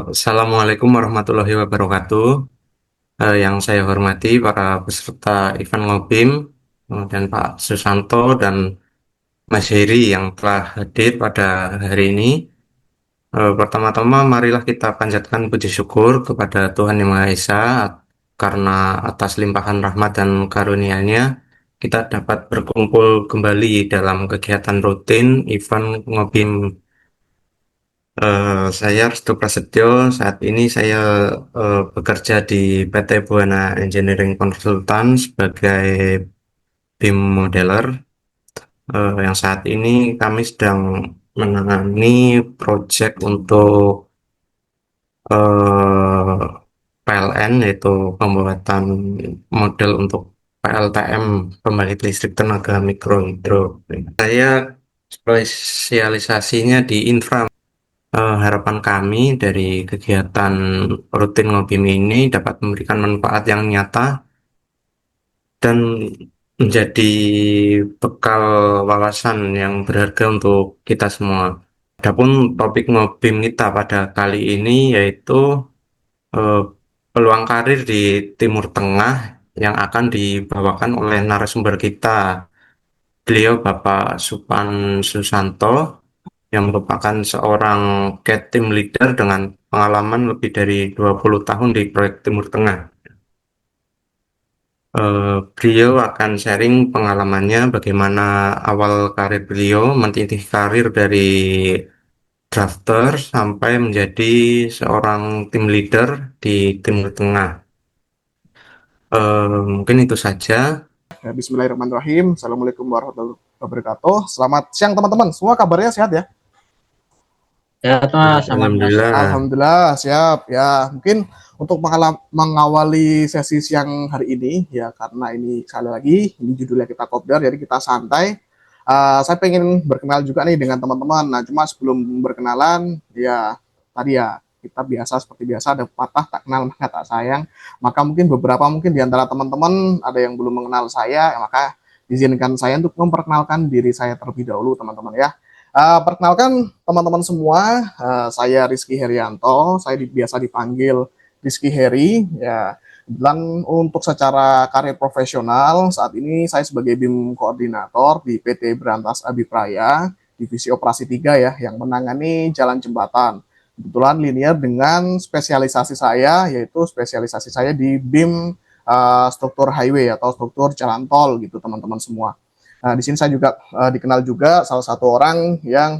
Assalamualaikum warahmatullahi wabarakatuh. Yang saya hormati para peserta event Ngobim, dan Pak Susanto dan Mas Heri yang telah hadir pada hari ini. Pertama-tama, marilah kita panjatkan puji syukur kepada Tuhan Yang Maha Esa karena atas limpahan rahmat dan karunia-Nya kita dapat berkumpul kembali dalam kegiatan rutin event Ngobim. Saya Restu Prasetyo. Saat ini saya bekerja di PT Buana Engineering Consultant sebagai BIM modeler. Yang saat ini kami sedang menangani proyek untuk eh, PLN, yaitu pembuatan model untuk PLTM, pembangkit listrik tenaga mikro hidro. Saya spesialisasinya di infra. Harapan kami dari kegiatan rutin Ngobim ini dapat memberikan manfaat yang nyata dan menjadi bekal wawasan yang berharga untuk kita semua. Adapun topik Ngobim kita pada kali ini yaitu eh, peluang karir di Timur Tengah yang akan dibawakan oleh narasumber kita. Beliau Bapak Supan Susanto yang merupakan seorang CAD team leader dengan pengalaman lebih dari 20 tahun di proyek Timur Tengah. Beliau akan sharing pengalamannya bagaimana awal karir beliau meniti karir dari drafter sampai menjadi seorang team leader di Timur Tengah. Mungkin itu saja. Ya, Bismillahirrahmanirrahim. Assalamualaikum warahmatullahi wabarakatuh. Selamat siang teman-teman. Semua kabarnya sehat ya? Ya, Mas, Mas. Alhamdulillah. Alhamdulillah siap. Ya, mungkin untuk mengawali sesi siang hari ini ya, karena ini sekali lagi ini judulnya kita kopdar, jadi kita santai. Saya pengen berkenal juga nih dengan teman-teman. Nah, cuma sebelum berkenalan ya tadi ya kita biasa seperti biasa ada patah tak kenal maka tak sayang. Maka mungkin di antara teman-teman ada yang belum mengenal saya, ya, maka izinkan saya untuk memperkenalkan diri saya terlebih dahulu teman-teman ya. Perkenalkan teman-teman semua, saya Rizky Herianto, saya biasa dipanggil Rizky Heri. Ya, dan untuk secara karir profesional, saat ini saya sebagai BIM Koordinator di PT Berantas Abipraya, Divisi Operasi 3 ya, yang menangani jalan jembatan. Kebetulan linear dengan spesialisasi saya, yaitu spesialisasi saya di BIM struktur highway atau struktur jalan tol gitu teman-teman semua. Nah, di sini saya juga dikenal juga salah satu orang yang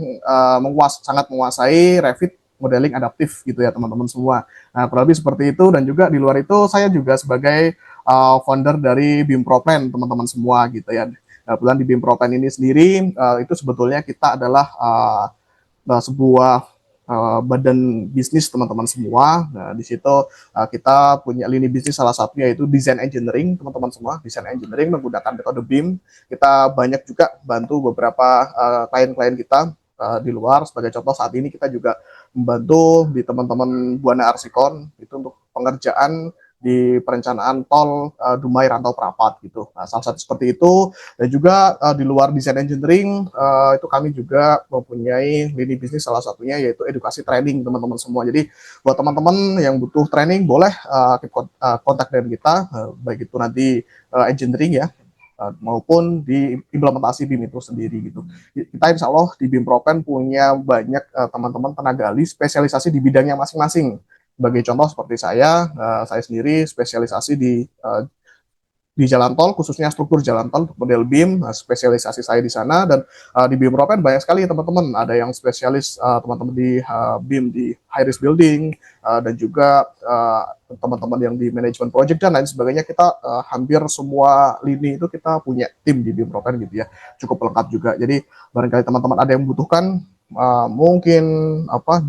sangat menguasai Revit modeling adaptif gitu ya teman-teman semua. Nah, kurang lebih seperti itu, dan juga di luar itu saya juga sebagai founder dari BIM ProPlan teman-teman semua gitu ya. Nah, kebetulan di BIM ProPlan ini sendiri itu sebetulnya kita adalah sebuah badan bisnis teman-teman semua. Nah, di situ kita punya lini bisnis salah satunya yaitu design engineering teman-teman semua. Design engineering menggunakan metode BIM. Kita banyak juga bantu beberapa klien-klien kita di luar. Sebagai contoh saat ini kita juga membantu di teman-teman Buana Arsikon itu untuk pengerjaan di perencanaan tol Dumai Rantau Prapat gitu. Nah, salah satu seperti itu. Dan juga di luar desain engineering itu kami juga mempunyai lini bisnis salah satunya yaitu edukasi training teman-teman semua. Jadi buat teman-teman yang butuh training boleh kontak dengan kita, baik itu nanti engineering ya, maupun di implementasi BIM itu sendiri gitu. Kita insya Allah di BIM Propen punya banyak teman-teman tenaga ahli spesialisasi di bidangnya masing-masing. Sebagai contoh seperti saya sendiri spesialisasi di jalan tol, khususnya struktur jalan tol untuk model BIM, spesialisasi saya di sana. Dan di BIM Propen banyak sekali teman-teman, ada yang spesialis teman-teman di BIM di high risk building, dan juga teman-teman yang di manajemen project dan lain sebagainya. Kita hampir semua lini itu kita punya tim di BIM Propen gitu ya, cukup lengkap juga. Jadi barangkali teman-teman ada yang membutuhkan mungkin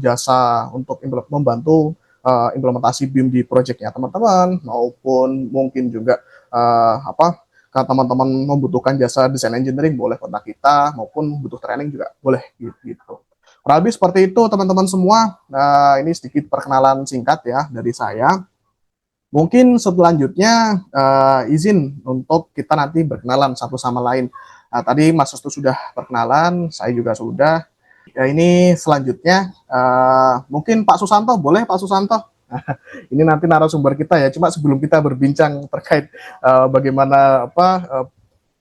jasa untuk membantu implementasi BIM di projectnya teman-teman, maupun mungkin juga kalau teman-teman membutuhkan jasa desain engineering boleh kontak kita, maupun butuh training juga boleh gitu. Kurang lebih seperti itu teman-teman semua. Nah, ini sedikit perkenalan singkat ya dari saya. Mungkin selanjutnya izin untuk kita nanti berkenalan satu sama lain. Tadi Mas Restu sudah perkenalan, saya juga sudah. Ya ini selanjutnya mungkin Pak Susanto, boleh Pak Susanto? Ini nanti narasumber kita ya. Cuma sebelum kita berbincang terkait bagaimana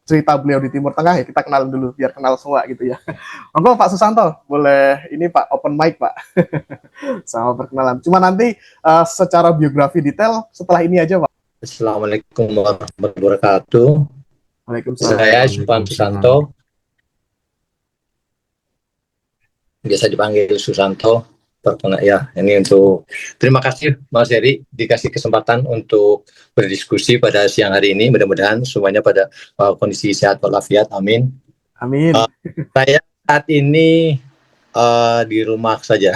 cerita beliau di Timur Tengah ya, kita kenal dulu biar kenal semua gitu ya. Monggo Pak Susanto, boleh ini Pak open mic Pak sama perkenalan. Cuma nanti secara biografi detail setelah ini aja Pak. Assalamualaikum warahmatullahi wabarakatuh. Waalaikumsalam. Saya Supan Susanto, biasa dipanggil Susanto. Ya, ini untuk terima kasih Mas Heri dikasih kesempatan untuk berdiskusi pada siang hari ini. Mudah-mudahan semuanya pada kondisi sehat walafiat. Amin. Amin. Saya saat ini di rumah saja.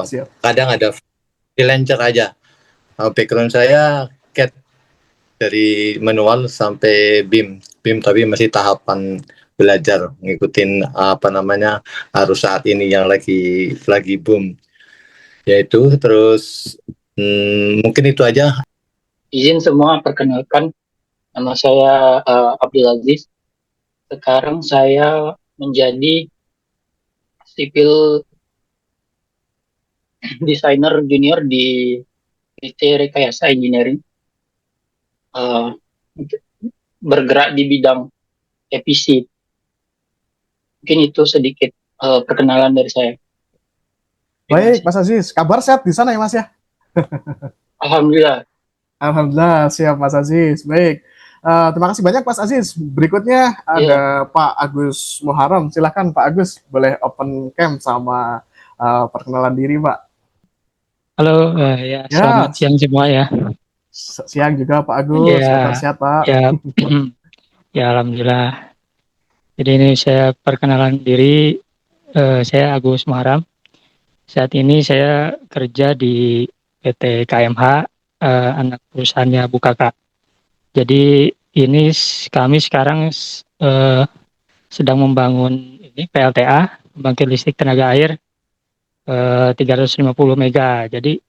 Siap. Kadang ada freelancer aja. Background saya CAD dari manual sampai BIM tapi masih tahapan belajar ngikutin arus saat ini yang lagi boom, yaitu terus mungkin itu aja. Izin semua perkenalkan, nama saya Abdul Aziz. Sekarang saya menjadi civil designer junior di PT Rekayasa Engineering, bergerak di bidang EPC. Mungkin itu sedikit perkenalan dari saya. Baik, Mas Aziz. Kabar sehat di sana ya, Mas ya? Alhamdulillah. Alhamdulillah, siap Mas Aziz. Baik. Terima kasih banyak Mas Aziz. Berikutnya ada Pak Agus Muharram. Silakan Pak Agus, boleh open cam sama perkenalan diri, Pak. Halo, selamat siang semua ya. Siang juga Pak Agus. Sehat Pak. Ya, alhamdulillah. Jadi ini saya perkenalan diri, saya Agus Muharram. Saat ini saya kerja di PT KMH, anak perusahaannya Bukaka. Jadi ini kami sekarang sedang membangun ini PLTA, pembangkit listrik tenaga air 350 mega. Jadi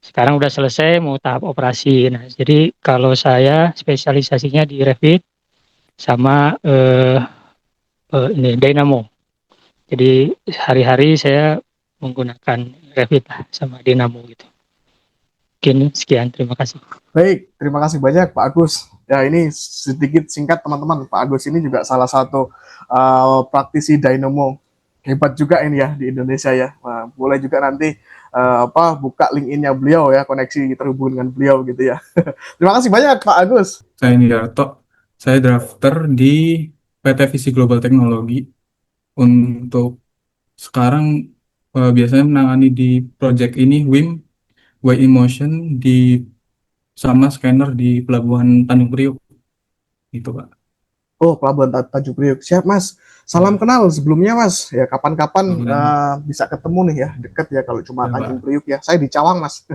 sekarang udah selesai, mau tahap operasi. Nah, jadi kalau saya spesialisasinya di Revit sama ini Dynamo. Jadi hari-hari saya menggunakan Revit sama Dynamo gitu. Mungkin sekian, terima kasih. Baik, terima kasih banyak Pak Agus. Ya ini sedikit singkat teman-teman. Pak Agus ini juga salah satu praktisi Dynamo hebat juga ini ya di Indonesia ya. Nah, boleh juga nanti buka LinkedIn-nya beliau ya, koneksi terhubung dengan beliau gitu ya. Terima kasih banyak Pak Agus. Saya Nidarto, saya drafter di PT Visi Global Teknologi. Untuk sekarang biasanya menangani di project ini WIM, Way in Motion sama scanner di Pelabuhan Tanjung Priok. Itu Pak. Oh, Pelabuhan Tanjung Priok. Siap Mas. Salam kenal sebelumnya Mas. Ya kapan-kapan bisa ketemu nih ya, dekat ya kalau cuma Tanjung Priok ya. Saya di Cawang Mas.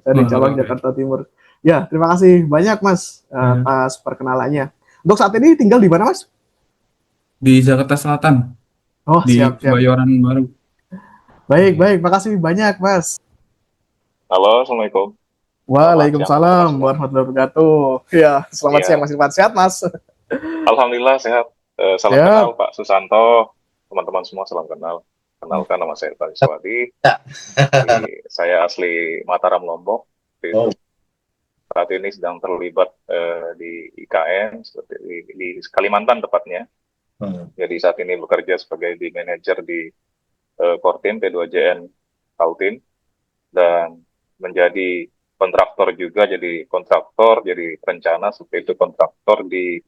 Saya di Cawang, Jakarta Timur. Ya, terima kasih banyak Mas atas perkenalannya. Untuk saat ini tinggal di mana Mas? Di Jakarta Selatan. Oh, di siap. Kebayoran Baru. Baik. Makasih banyak Mas. Halo, Assalamualaikum. Waalaikumsalam warahmatullahi wabarakatuh. Ya, selamat siang Mas Irfan. Sehat Mas? Alhamdulillah sehat. Salam kenal Pak Susanto. Teman-teman semua salam kenal. Kenalkan, nama saya Irfan Iswadi. Saya asli Mataram, Lombok. Saat ini sedang terlibat di IKN, di Kalimantan tepatnya. Jadi saat ini bekerja sebagai di manajer di Kortim P2JN Kaltim, dan menjadi kontraktor juga, jadi kontraktor, jadi perencana seperti itu, kontraktor di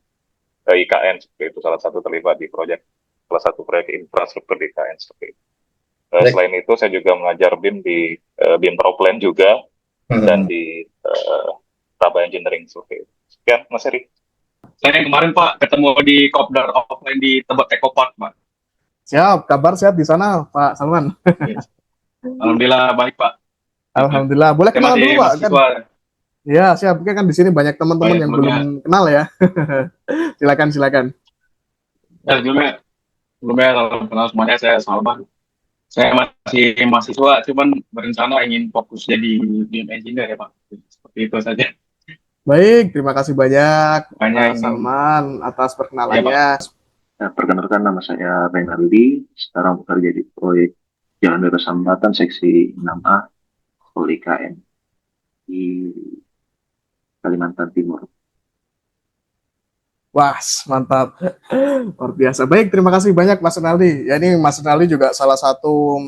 IKN seperti itu, salah satu terlibat di salah satu proyek infrastruktur di IKN seperti itu. Selain itu saya juga mengajar BIM di BIM Proplan juga, dan di Taba Engineering seperti itu. Sekian Mas Heri. Saya kemarin Pak ketemu di Kopdar offline di Tebet Ecopark Pak. Siap, kabar sehat di sana Pak Salman. Alhamdulillah baik Pak. Alhamdulillah. Boleh kenalan dulu Pak kan? Ya, siap. Kan di sini banyak teman-teman yang belum kenal ya. Silakan. Ya, sebelumnya salam kenal semuanya, saya Salman. Saya masih mahasiswa, cuman berencana ingin fokus jadi BIM engineer ya Pak. Seperti itu saja. Baik, terima kasih banyak Pak Salman atas perkenalannya. Perkenalkan, nama saya Renaldi, sekarang bekerja di proyek Jalan Bebas Hambatan seksi 6A Pol IKN di Kalimantan Timur. Wah, mantap. Luar biasa. Baik, terima kasih banyak Mas Renaldi. Ya, ini Mas Renaldi juga salah satu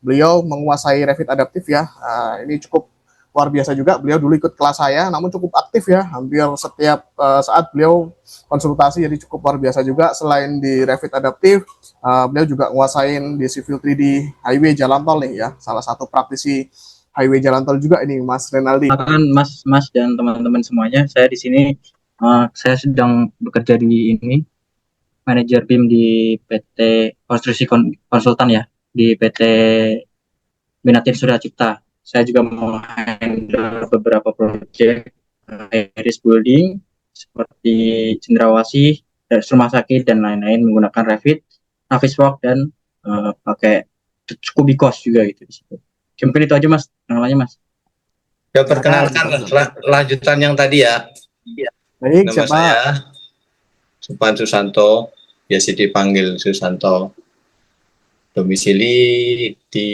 beliau menguasai Revit adaptif ya. Ini cukup luar biasa juga. Beliau dulu ikut kelas saya, namun cukup aktif ya. Hampir setiap saat beliau konsultasi, jadi cukup luar biasa juga. Selain di Revit adaptif, beliau juga nguasain di Civil 3D highway jalan tol nih ya. Salah satu praktisi highway jalan tol juga ini Mas Renaldi. Mas dan teman-teman semuanya, saya di sini saya sedang bekerja di ini manajer BIM di PT Konstruksi Konsultan ya, di PT Binatin Surya Cipta. Saya juga menghandle beberapa proyek Iris Building seperti Cendrawasih, rumah sakit dan lain-lain menggunakan Revit, Navisworks dan pakai Kubikos juga gitu di situ. Mungkin itu aja Mas, kenalannya Mas. Ya, perkenalkan lanjutan yang tadi ya. Baik, Nama siapa? saya Supan Susanto, biasa dipanggil Susanto. Domisili di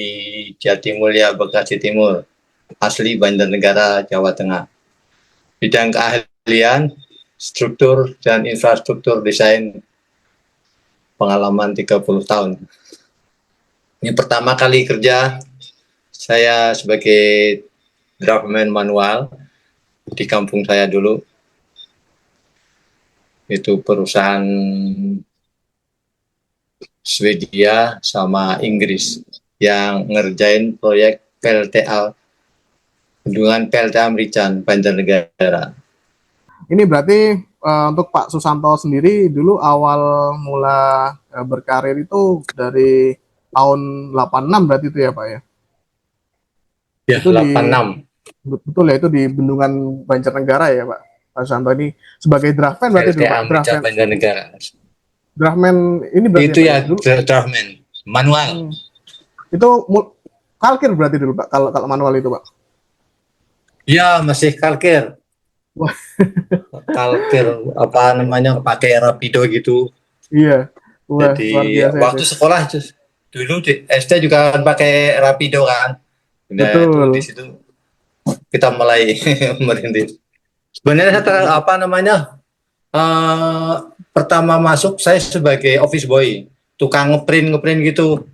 Jatimulya, Bekasi Timur. Asli Banjarnegara, Jawa Tengah. Bidang keahlian, struktur dan infrastruktur desain, pengalaman 30 tahun. Ini pertama kali kerja saya sebagai draftman manual di kampung saya dulu. Itu perusahaan Swedia sama Inggris yang ngerjain proyek PLTA, bendungan PLTA Merican, Banjarnegara. Ini berarti untuk Pak Susanto sendiri dulu awal mula berkarir itu dari tahun 86 berarti itu ya Pak ya? Ya, Itu 86. Betul ya, itu di Bendungan Banjarnegara ya Pak? Pak Susanto ini sebagai draftman berarti dulu Pak? PLTA Merican, Banjarnegara. Draftman ini berarti Itu ya, dulu? draftman, manual. Itu kalkir berarti dulu Pak, kalau manual itu Pak? Ya, masih kalkir. Wah. Kalkir, apa namanya, pakai rapido gitu. Iya. Wah, Jadi luar biasa waktu itu. sekolah dulu di SD juga pakai rapido kan. Nah, itu Betul. di situ kita mulai merintis. Sebenarnya apa namanya, pertama masuk saya sebagai office boy, tukang ngeprint gitu.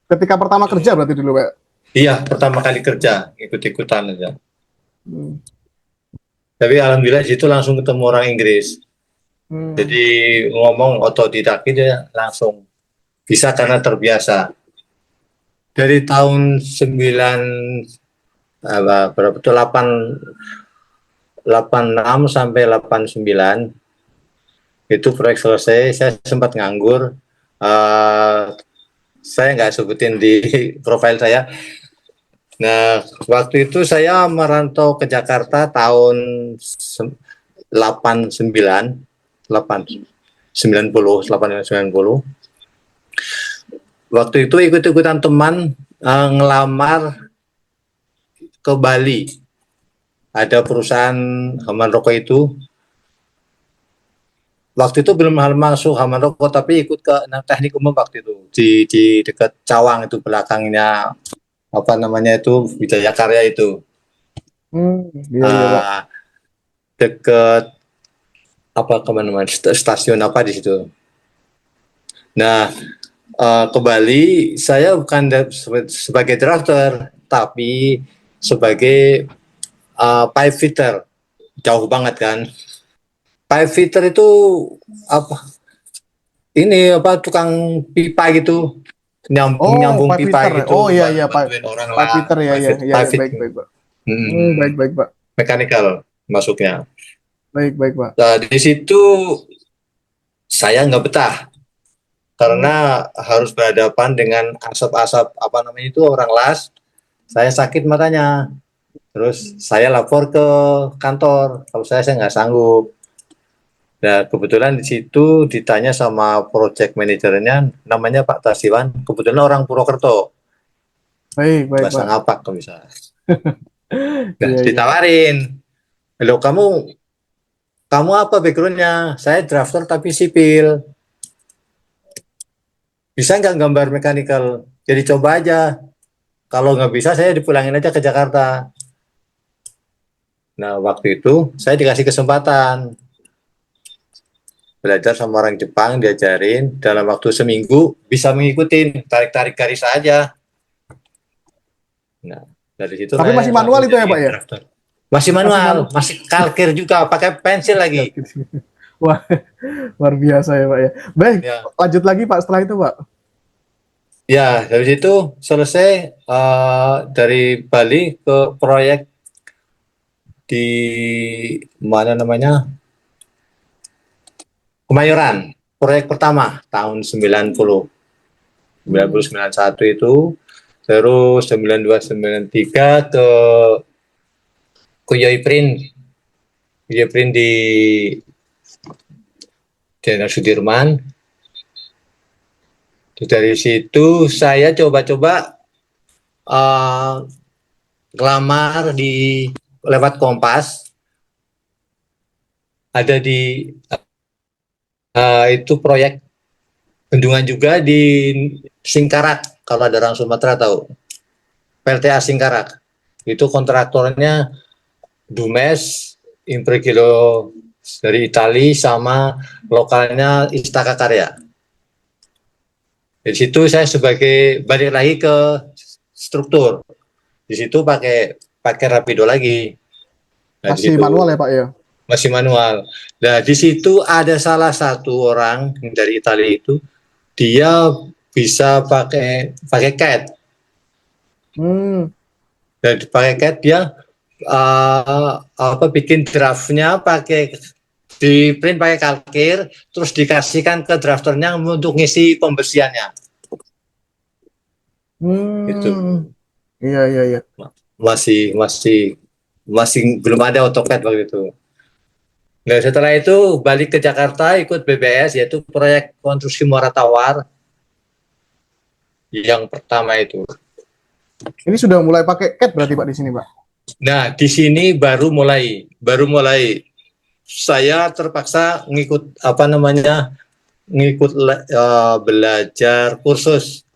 Ketika pertama kerja berarti dulu Pak? Iya, pertama kali kerja, ikut-ikutan aja. Hmm. Tapi alhamdulillah di situ langsung ketemu orang Inggris. Jadi ngomong otodidak dia langsung bisa karena terbiasa. Dari tahun 86 sampai 89 itu proyek selesai, saya sempat nganggur. Saya nggak sebutin di profil saya. Nah, waktu itu saya merantau ke Jakarta tahun 89, 90. Waktu itu ikut-ikutan teman ngelamar ke Bali. Ada perusahaan Haman Rokok itu. Waktu itu belum masuk Haman Rokok, tapi ikut ke teknik umum waktu itu di dekat Cawang itu, belakangnya apa namanya itu, Wijaya Karya itu. Iya, Dekat apa kemana-mana stasiun apa di situ. Nah, ke Bali saya bukan sebagai drafter, tapi sebagai pipe fitter. Jauh banget kan. Pipe fitter itu apa? Ini apa, tukang pipa gitu. Nyambung pipe pipa fitter. gitu. Oh iya, bantuin orang pipe fitter ya, baik Pak. Baik Pak. Mekanikal masuknya. Baik Pak. Nah, di situ saya nggak betah karena harus berhadapan dengan asap-asap apa namanya itu, orang las. Saya sakit matanya. Terus saya lapor ke kantor kalau saya nggak sanggup. Nah, kebetulan di situ ditanya sama project manajernya, namanya Pak Tasiwan, kebetulan orang Purwokerto. Baik Bahasa Pak. ngapak kalau bisa. Nah, Iya. ditawarin, "Loh, kamu kamu apa backgroundnya? Saya drafter tapi sipil. Bisa nggak gambar mechanical? Jadi coba aja. Kalau nggak bisa, saya dipulangin aja ke Jakarta. Nah, waktu itu saya dikasih kesempatan belajar sama orang Jepang, diajarin dalam waktu seminggu bisa mengikuti tarik-tarik garis aja. Nah, dari situ Tapi masih manual itu ya Pak ya? drafter. Masih manual, masih kalkir juga, pakai pensil lagi. Wah, luar biasa ya Pak ya. Baik, Ya. lanjut lagi Pak setelah itu Pak. Ya, dari situ selesai dari Bali ke proyek di mana namanya? Kemayoran. Proyek pertama tahun 91 itu, terus 92 93 ke Kuyoi Print. Kuyoi Print di Jenderal Sudirman. Dari situ saya coba-coba ngelamar di lewat Kompas, ada di itu proyek bendungan juga di Singkarak, kalau ada orang Sumatera tahu, PLTA Singkarak. Itu kontraktornya Dumes, Impregilo dari Itali, sama lokalnya Istaka Karya. Di situ saya sebagai balik lagi ke struktur. Di situ pakai Rapido lagi. Nah, Masih manual ya Pak ya? Masih manual. Nah, di situ ada salah satu orang dari Italia itu, dia bisa pakai CAD. Dan pakai CAD dia bikin draftnya pakai di print pakai kalkir, terus dikasihkan ke drafternya untuk ngisi pembersihannya. Gitu. Iya. Masih belum ada AutoCAD waktu itu. Nah, setelah itu balik ke Jakarta ikut BBS, yaitu proyek konstruksi Muara Tawar yang pertama itu. Ini sudah mulai pakai CAD berarti Pak di sini Pak? Nah, di sini baru mulai saya terpaksa ngikut belajar kursus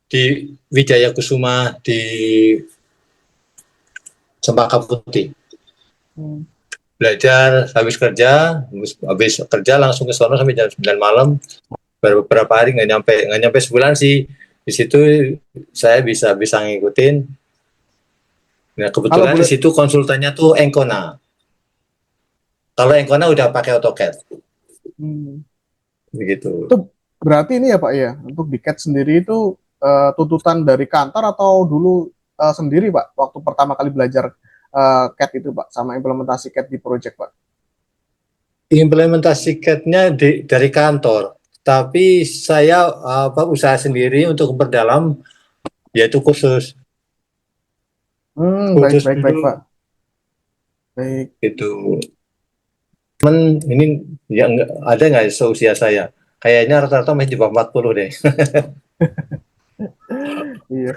di Wijaya Kusuma di Cempaka Putih. Belajar habis kerja langsung ke sono sampai jam 9 malam. Beberapa hari nggak nyampe sebulan sih. Di situ saya bisa ngikutin. Nah, kebetulan di situ konsultannya tuh Encona. Kalau Encona udah pakai AutoCAD. Begitu. Itu berarti ini ya Pak ya, untuk di CAD sendiri itu tuntutan dari kantor atau dulu sendiri Pak, waktu pertama kali belajar CAD itu Pak, sama implementasi CAD di project Pak? Implementasi CAD-nya dari kantor, tapi saya usaha sendiri untuk memperdalam, yaitu kursus. Baik Pak. Baik. Itu. Ini ya ada nggak seusia saya? Kayaknya rata-rata masih di bawah 40 deh. Iya.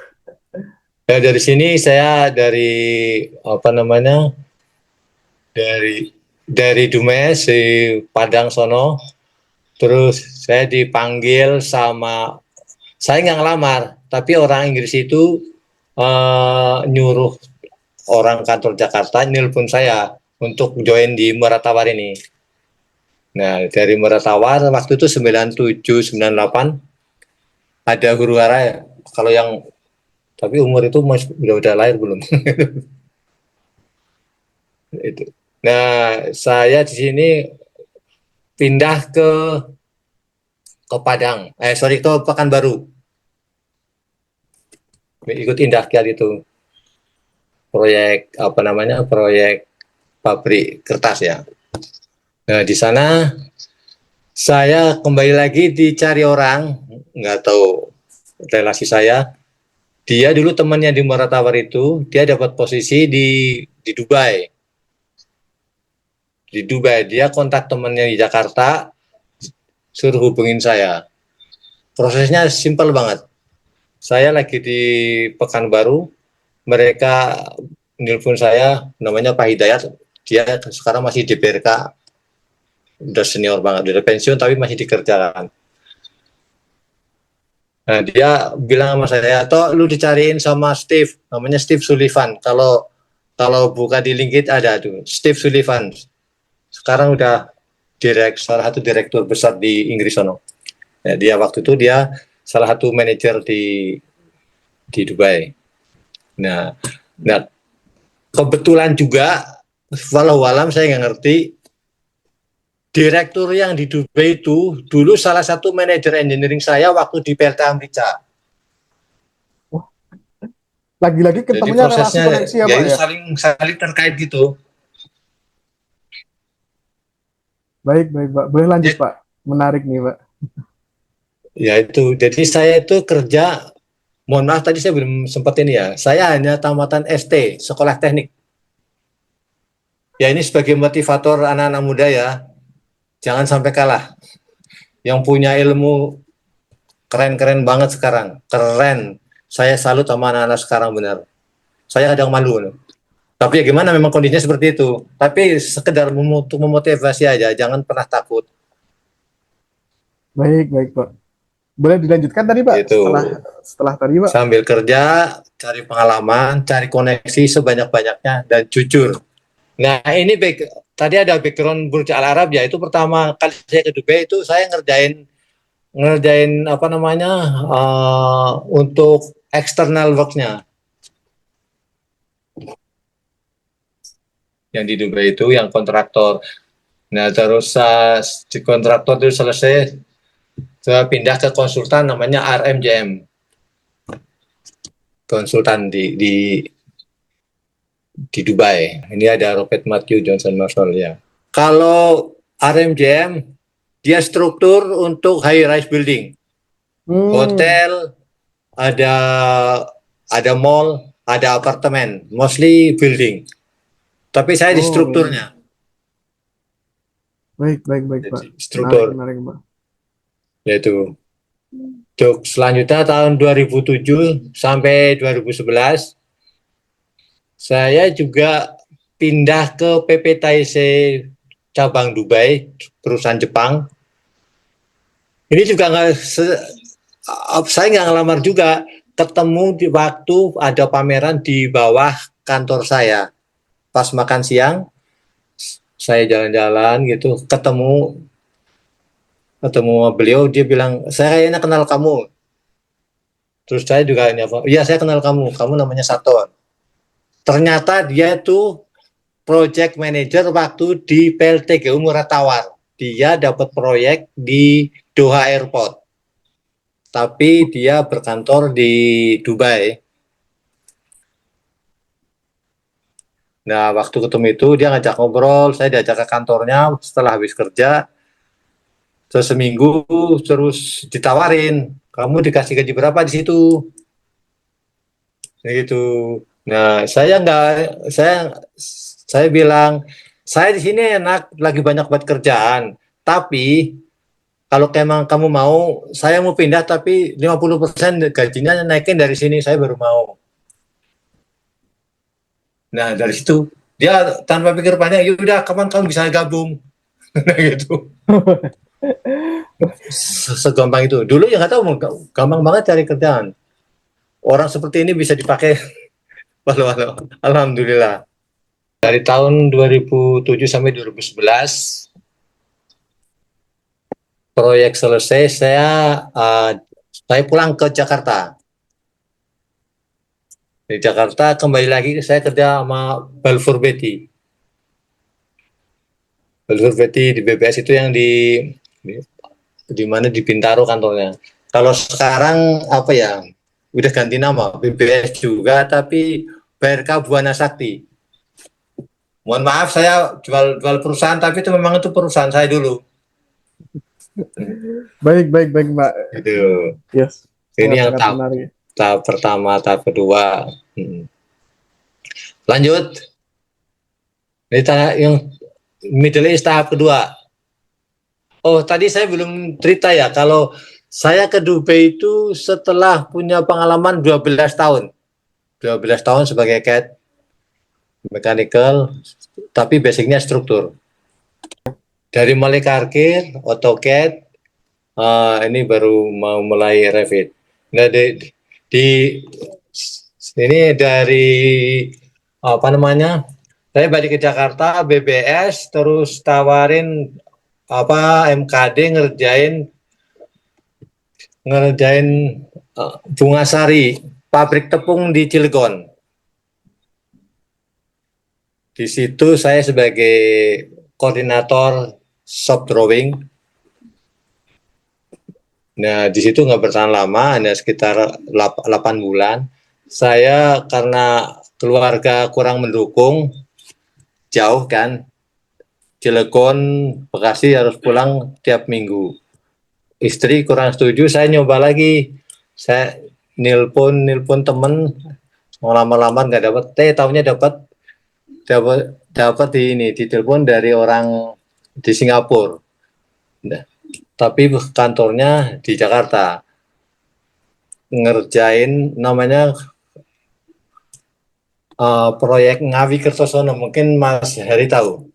Ya, dari sini saya dari Dumes di Padang sono, terus saya dipanggil sama, saya nggak ngelamar, tapi orang Inggris itu nyuruh orang kantor Jakarta nelpon saya untuk join di Muara Tawar ini. Nah, dari Muara Tawar waktu itu 97 98 ada huru hara ya. Kalau yang tapi umur itu udah lahir belum. Itu. Nah, saya di sini pindah ke Padang. Ke Pekanbaru. Ikut Indahkiat itu. Proyek proyek pabrik kertas ya. Nah, di sana saya kembali lagi dicari orang, nggak tahu relasi saya. Dia dulu temannya di Muara Tawar itu, dia dapat posisi di Dubai. Di Dubai, dia kontak temannya di Jakarta, suruh hubungin saya. Prosesnya simpel banget. Saya lagi di Pekanbaru, mereka nelpon saya, namanya Pak Hidayat, Dia sekarang masih di BRK, udah senior banget, udah pensiun tapi masih dikerjakan. Nah, dia bilang sama saya, toh lu dicariin sama Steve, namanya Steve Sullivan. Kalau buka di LinkedIn ada tuh, Steve Sullivan. Sekarang udah salah satu direktur besar di Inggris sono. Ya, dia waktu itu dia salah satu manajer di Dubai. Nah, kebetulan juga, walau alam saya nggak ngerti, direktur yang di Dubai itu dulu salah satu manajer engineering saya waktu di PLT Amrica. Lagi-lagi Jadi ketemunya relasi prosesnya koneksi ya, Pak itu ya. saling terkait gitu. Baik, Pak. Boleh lanjut, Pak. Menarik nih, Pak. Ya itu, jadi saya itu kerja, mohon maaf tadi saya belum sempat ini ya, saya hanya tamatan ST, Sekolah Teknik. Ya ini sebagai motivator anak-anak muda ya, jangan sampai kalah. Yang punya ilmu keren-keren banget sekarang, keren. Saya salut sama anak-anak sekarang benar. Saya kadang malu. Tapi ya gimana, memang kondisinya seperti itu. Tapi sekedar untuk memotivasi aja, jangan pernah takut. Baik, Pak. Boleh dilanjutkan tadi, Pak? Itu. Setelah tadi, Pak. Sambil kerja, cari pengalaman, cari koneksi sebanyak-banyaknya, dan jujur. Nah, ini tadi ada background Burj Al Arab ya. Itu pertama kali saya ke Dubai itu saya ngerjain apa namanya untuk external work-nya. Yang di Dubai itu yang kontraktor. Nah, terus di kontraktor itu selesai, saya pindah ke konsultan namanya RMJM. Konsultan di Dubai. Ini ada Robert Matthew Johnson Marshall ya. Kalau RMJM dia struktur untuk high rise building. Hotel, ada mall, ada apartemen, mostly building. Tapi saya di strukturnya. Baik, Pak. Struktur. Menarik, Pak. Yaitu untuk selanjutnya tahun 2007 sampai 2011 saya juga pindah ke PP TIC cabang Dubai, perusahaan Jepang. Ini juga saya nggak ngelamar juga, ketemu di waktu ada pameran di bawah kantor saya. Pas makan siang, saya jalan-jalan gitu, ketemu beliau, dia bilang, saya kayaknya kenal kamu. Terus saya juga nyapa, iya saya kenal kamu namanya Saton. Ternyata dia itu project manager waktu di PLTGU Murad Tawar. Dia dapat proyek di Doha Airport. Tapi dia berkantor di Dubai. Nah, waktu ketemu itu dia ngajak ngobrol, saya diajak ke kantornya setelah habis kerja. Terus seminggu terus ditawarin, kamu dikasih gaji berapa di situ? Gitu. Nah, saya bilang, saya di sini enak, lagi banyak buat kerjaan. Tapi kalau emang kamu mau, saya mau pindah tapi 50% gajinya naikin dari sini, saya baru mau. Nah, dari situ dia tanpa pikir panjang, yaudah kapan kamu bisa gabung? Gitu. Segampang itu. Dulu ya nggak tahu, gampang banget cari kerjaan. Orang seperti ini bisa dipakai. Walau. Alhamdulillah. Dari tahun 2007 sampai 2011, proyek selesai, saya pulang ke Jakarta. Di Jakarta kembali lagi saya kerja sama Balfour Beatty. Balfour Beatty di BBS itu yang di mana di Bintaro kantornya. Kalau sekarang apa ya? Udah ganti nama, BBS juga tapi BRK Buana Sakti. Mohon maaf saya jual perusahaan tapi itu memang itu perusahaan saya dulu. Baik, Pak. Gitu. Yes. Ini yang tahap pertama, tahap kedua. Lanjut. Ini yang Middle East tahap kedua. Oh, tadi saya belum cerita ya, kalau saya ke Dubai itu setelah punya pengalaman 12 tahun. 12 tahun sebagai CAD. mechanical, tapi basicnya struktur. Dari mulai Karkir, AutoCAD, ini baru mau mulai Revit. Nah, ini dari apa namanya? Saya balik ke Jakarta, BBS, terus tawarin apa MKD ngerjain Bungasari, pabrik tepung di Cilegon. Di situ saya sebagai koordinator shop drawing. Nah, di situ nggak bertahan lama, hanya sekitar 8 bulan. Saya karena keluarga kurang mendukung, jauh kan, Cilegon, Bekasi harus pulang tiap minggu. Istri kurang setuju, saya nyoba lagi. Saya nilpon temen, lama-lama nggak dapat. Tahunya dapat di telepon dari orang di Singapura. Nah, tapi kantornya di Jakarta. Ngerjain namanya proyek Ngawi Kertosono, mungkin Mas Heri tahu.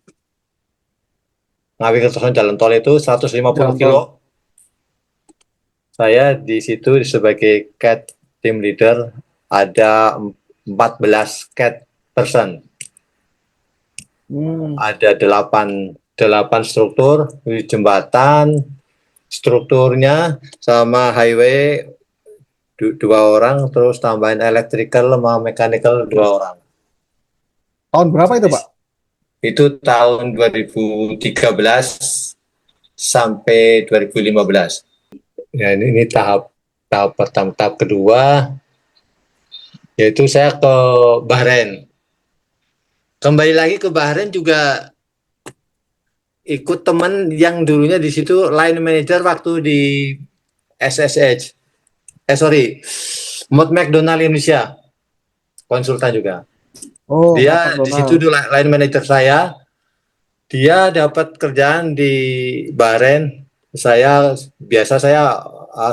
Ngawi Kertosono jalan tol itu 150 kilo. Saya di situ sebagai CAD team leader, ada 14 CAD person. Ada 8 struktur, jembatan, strukturnya sama highway 2 orang, terus tambahin electrical sama mechanical 2 orang. Tahun berapa itu, Pak? Itu tahun 2013 sampai 2015. Ya, ini tahap pertama. Tahap kedua yaitu saya ke Bahrain. Kembali lagi ke Bahrain juga ikut teman yang dulunya di situ line manager waktu di SSH. Mott McDonald Indonesia. Konsultan juga. Oh, dia di situ dulu line manager saya. Dia dapat kerjaan di Bahrain. Saya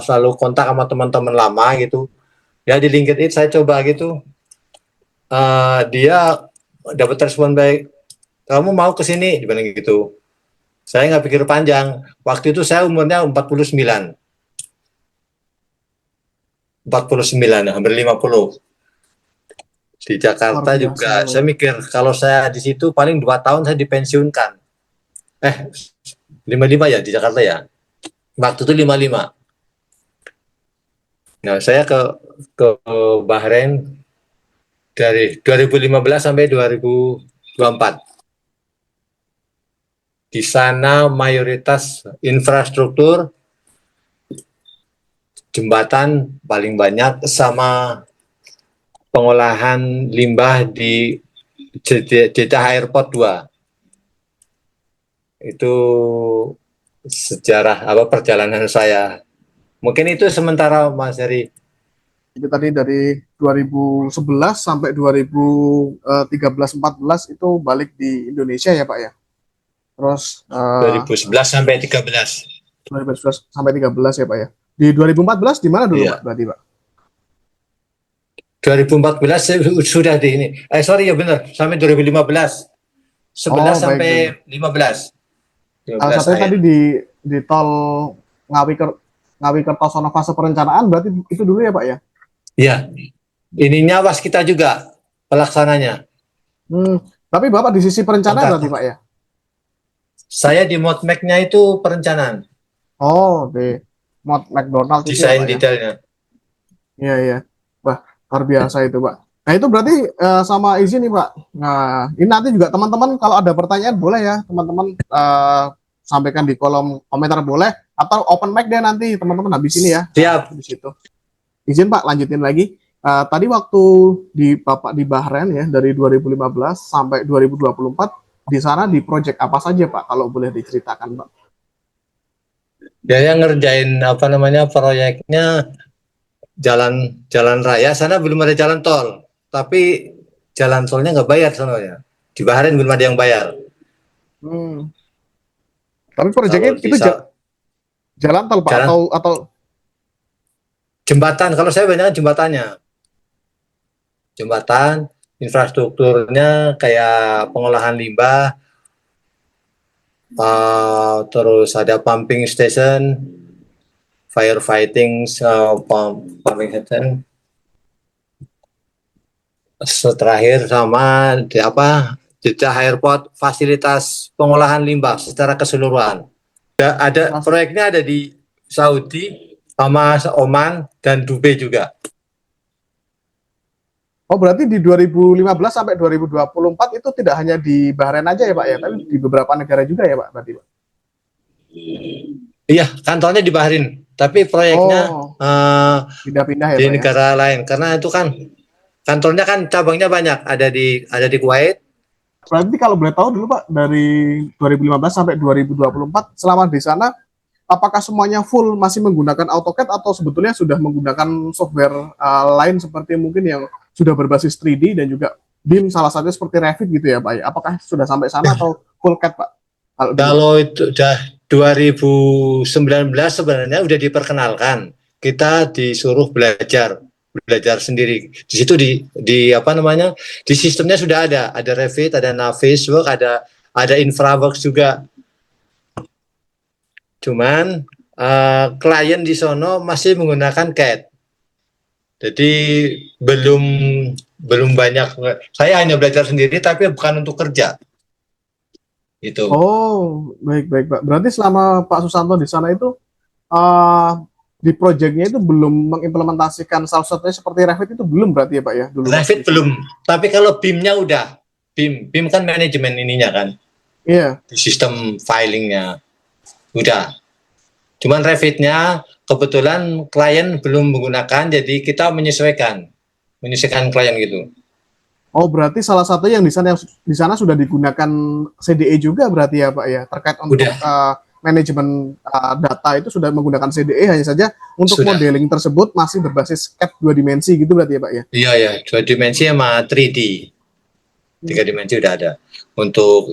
selalu kontak sama teman-teman lama gitu. Ya di LinkedIn saya coba gitu. Dia dapat respon baik. Kamu mau ke sini? Dibilang gitu. Saya nggak pikir panjang. Waktu itu saya umurnya 49, hampir 50. Di Jakarta juga, saya mikir kalau saya di situ paling 2 tahun saya dipensiunkan. 55 ya di Jakarta ya. Waktu itu 55. Nah, saya ke Bahrain dari 2015 sampai 2024. Di sana mayoritas infrastruktur, jembatan paling banyak, sama pengolahan limbah di Jeddah Airport 2. Itu sejarah perjalanan saya. Mungkin itu sementara, Mas Heri. Itu tadi dari 2011 sampai 2013-14 itu balik di Indonesia ya, Pak ya? Terus 2011 sampai 13. 2011 sampai 13 ya, Pak ya. Di 2014 di mana dulu, Iya. Pak? Berarti, Pak? 2014 sudah di ini. Sorry ya benar, sampai 2015. 11 sampai 15. Satunya tadi di tol Ngawi Kertosono fase perencanaan, berarti itu dulu ya, Pak ya? Iya. Ininya waskita juga pelaksananya. Tapi Bapak di sisi perencanaan berarti, Pak ya? Saya di Modmec-nya itu perencanaan. Oh, di Mott McDonald itu desain ya, Pak, detailnya. Iya, iya. Wah, luar biasa itu, Pak. Nah, itu berarti sama izin nih, Pak. Nah, ini nanti juga teman-teman kalau ada pertanyaan boleh ya, teman-teman sampaikan di kolom komentar boleh, atau open mic deh nanti teman-teman habis ini ya. Siap. Di situ. Izin Pak, lanjutin lagi. Tadi waktu Bapak di Bahrain ya, dari 2015 sampai 2024, di sana di proyek apa saja, Pak, kalau boleh diceritakan, Pak? Ya, yang ngerjain proyeknya jalan raya. Sana belum ada jalan tol, tapi jalan tolnya nggak bayar soalnya. Di Bahrain belum ada yang bayar. Tapi proyeknya itu jalan tol, Pak, atau jembatan. Kalau saya banyak jembatannya. Jembatan, infrastrukturnya kayak pengolahan limbah, terus ada pumping station, firefighting, pumping station. Terakhir sama jejak airport, fasilitas pengolahan limbah secara keseluruhan. Ada proyeknya ada di Saudi, sama Oman dan Dubai juga. Oh, berarti di 2015 sampai 2024 itu tidak hanya di Bahrain aja ya Pak ya, tapi di beberapa negara juga ya Pak berarti Pak? Iya, kantornya di Bahrain, tapi proyeknya pindah-pindah ya di Pak negara lain, karena itu kan kantornya kan cabangnya banyak, ada di Kuwait. Berarti kalau boleh tahu dulu Pak, dari 2015 sampai 2024 selama di sana, apakah semuanya full masih menggunakan AutoCAD atau sebetulnya sudah menggunakan software lain seperti mungkin yang sudah berbasis 3D dan juga BIM, salah satunya seperti Revit gitu ya Pak ya? Apakah sudah sampai sana atau full CAD Pak? Kalau itu udah 2019 sebenarnya udah diperkenalkan, kita disuruh belajar sendiri. Di situ di apa namanya, di sistemnya sudah ada Revit, ada Navisworks, ada InfraWorks juga. Cuman klien di sono masih menggunakan CAD. Jadi belum banyak. Saya hanya belajar sendiri, tapi bukan untuk kerja. Gitu. Oh, baik Pak. Berarti selama Pak Susanto di sana itu di proyeknya itu belum mengimplementasikan salah satunya seperti Revit itu belum berarti ya Pak ya? Dulu Revit belum. Tapi kalau BIM-nya udah. BIM kan manajemen ininya kan. Iya. Di sistem filingnya udah. Cuman Revit-nya kebetulan klien belum menggunakan, jadi kita menyesuaikan klien gitu. Oh, berarti salah satu yang di sana sudah digunakan CDE juga berarti ya Pak ya, terkait untuk manajemen data itu sudah menggunakan CDE, hanya saja untuk modeling tersebut masih berbasis CAD 2 dimensi gitu berarti ya Pak ya? Iya ya, 2 dimensi sama 3D. 3 dimensi udah ada. Untuk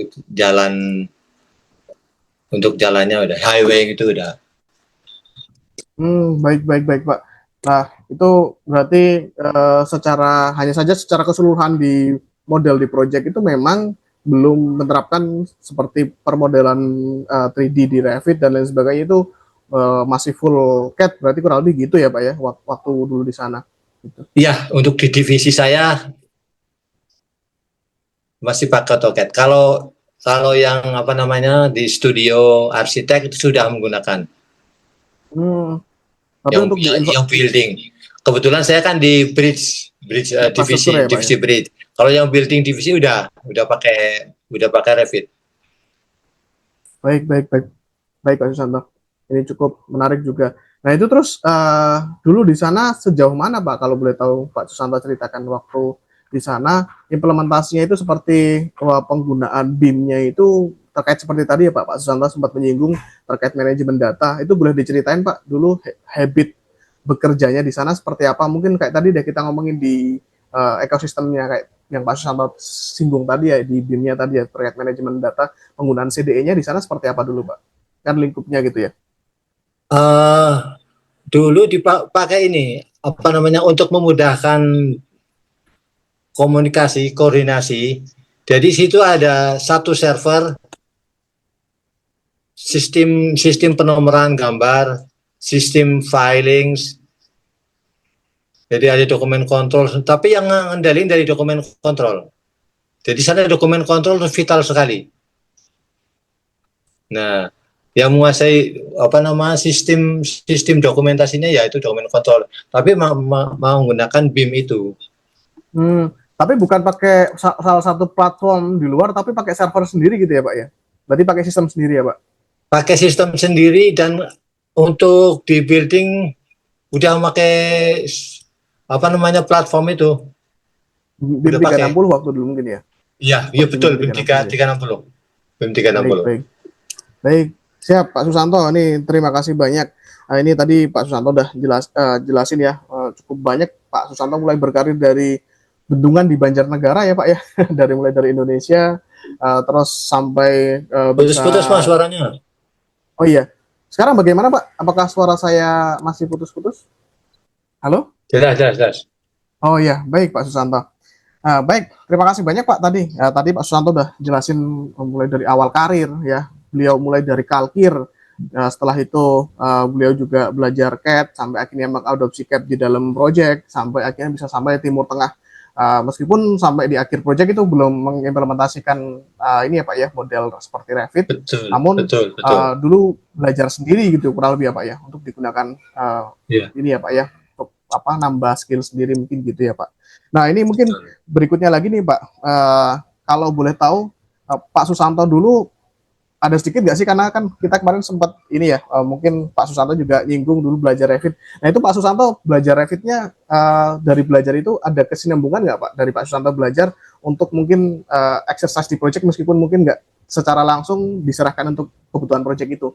jalannya udah, highway gitu udah. Baik Pak. Nah, itu berarti hanya saja secara keseluruhan di model di project itu memang belum menerapkan seperti permodelan 3D di Revit dan lain sebagainya, itu masih full CAD, berarti kurang lebih gitu ya Pak ya, waktu dulu di sana. Iya, untuk di divisi saya masih pakai AutoCAD. Kalau yang apa namanya di studio arsitek itu sudah menggunakan. Tapi untuk yang building, kebetulan saya kan di bridge divisi bridge. Kalau yang building divisi udah pakai Revit. Baik Pak Susanto, ini cukup menarik juga. Nah itu terus dulu di sana sejauh mana Pak, kalau boleh tahu Pak Susanto ceritakan waktu di sana implementasinya itu seperti penggunaan BIM-nya itu terkait seperti tadi ya Pak Susanto sempat menyinggung terkait manajemen data, itu boleh diceritain Pak dulu habit bekerjanya di sana seperti apa? Mungkin kayak tadi deh kita ngomongin di ekosistemnya kayak yang Pak Susanto singgung tadi ya, di BIM-nya tadi ya terkait manajemen data, penggunaan CDE-nya di sana seperti apa dulu Pak? Kan lingkupnya gitu ya. Dulu dipakai ini apa namanya untuk memudahkan komunikasi, koordinasi. Jadi situ ada satu server, sistem penomoran gambar, sistem filing. Jadi ada dokumen kontrol, tapi yang ngendalin dari dokumen kontrol. Jadi sana dokumen kontrol vital sekali. Nah, yang menguasai apa nama sistem dokumentasinya yaitu dokumen kontrol. Tapi mau menggunakan BIM itu. Tapi bukan pakai salah satu platform di luar, tapi pakai server sendiri gitu ya Pak ya? Berarti pakai sistem sendiri ya Pak? Pakai sistem sendiri, dan untuk di building udah pakai apa namanya platform itu. BIM 360 waktu dulu mungkin ya? Iya betul, BIM 360. BIM 360. Baik, siap Pak Susanto. Ini terima kasih banyak. Nah, ini tadi Pak Susanto udah jelasin ya, cukup banyak. Pak Susanto mulai berkarir dari bendungan di Banjarnegara ya Pak ya, mulai dari Indonesia, terus sampai putus-putus Mas suaranya. Oh iya, sekarang bagaimana Pak? Apakah suara saya masih putus-putus? Halo? Jelas. Oh iya, baik Pak Susanto. Baik, terima kasih banyak Pak tadi. Tadi Pak Susanto udah jelasin mulai dari awal karir ya. Beliau mulai dari kalkir, setelah itu beliau juga belajar CAD sampai akhirnya mengadopsi CAD di dalam project sampai akhirnya bisa sampai Timur Tengah. Meskipun sampai di akhir project itu belum mengimplementasikan ini ya Pak ya model seperti Revit, Betul, namun betul, betul. dulu belajar sendiri gitu kurang lebih ya Pak ya untuk digunakan ini ya Pak ya untuk nambah skill sendiri mungkin gitu ya Pak. Nah ini mungkin berikutnya lagi nih Pak, kalau boleh tahu Pak Susanto dulu ada sedikit nggak sih, karena kan kita kemarin sempat ini ya, mungkin Pak Susanto juga nyinggung dulu belajar Revit. Nah itu Pak Susanto belajar Revitnya, dari belajar itu ada kesinambungan nggak Pak dari Pak Susanto belajar untuk mungkin exercise di project meskipun mungkin nggak secara langsung diserahkan untuk kebutuhan project itu,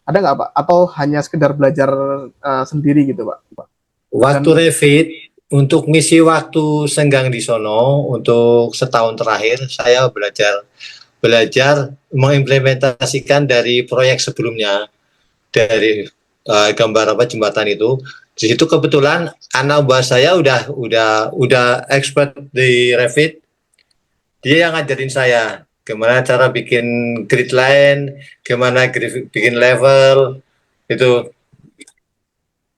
ada nggak Pak? Atau hanya sekedar belajar sendiri gitu Pak? Waktu Revit untuk misi waktu senggang di sono untuk setahun terakhir saya belajar mengimplementasikan dari proyek sebelumnya, dari gambar jembatan itu. Di situ kebetulan anak buah saya udah expert di Revit. Dia yang ngajarin saya gimana cara bikin grid line, gimana bikin level itu,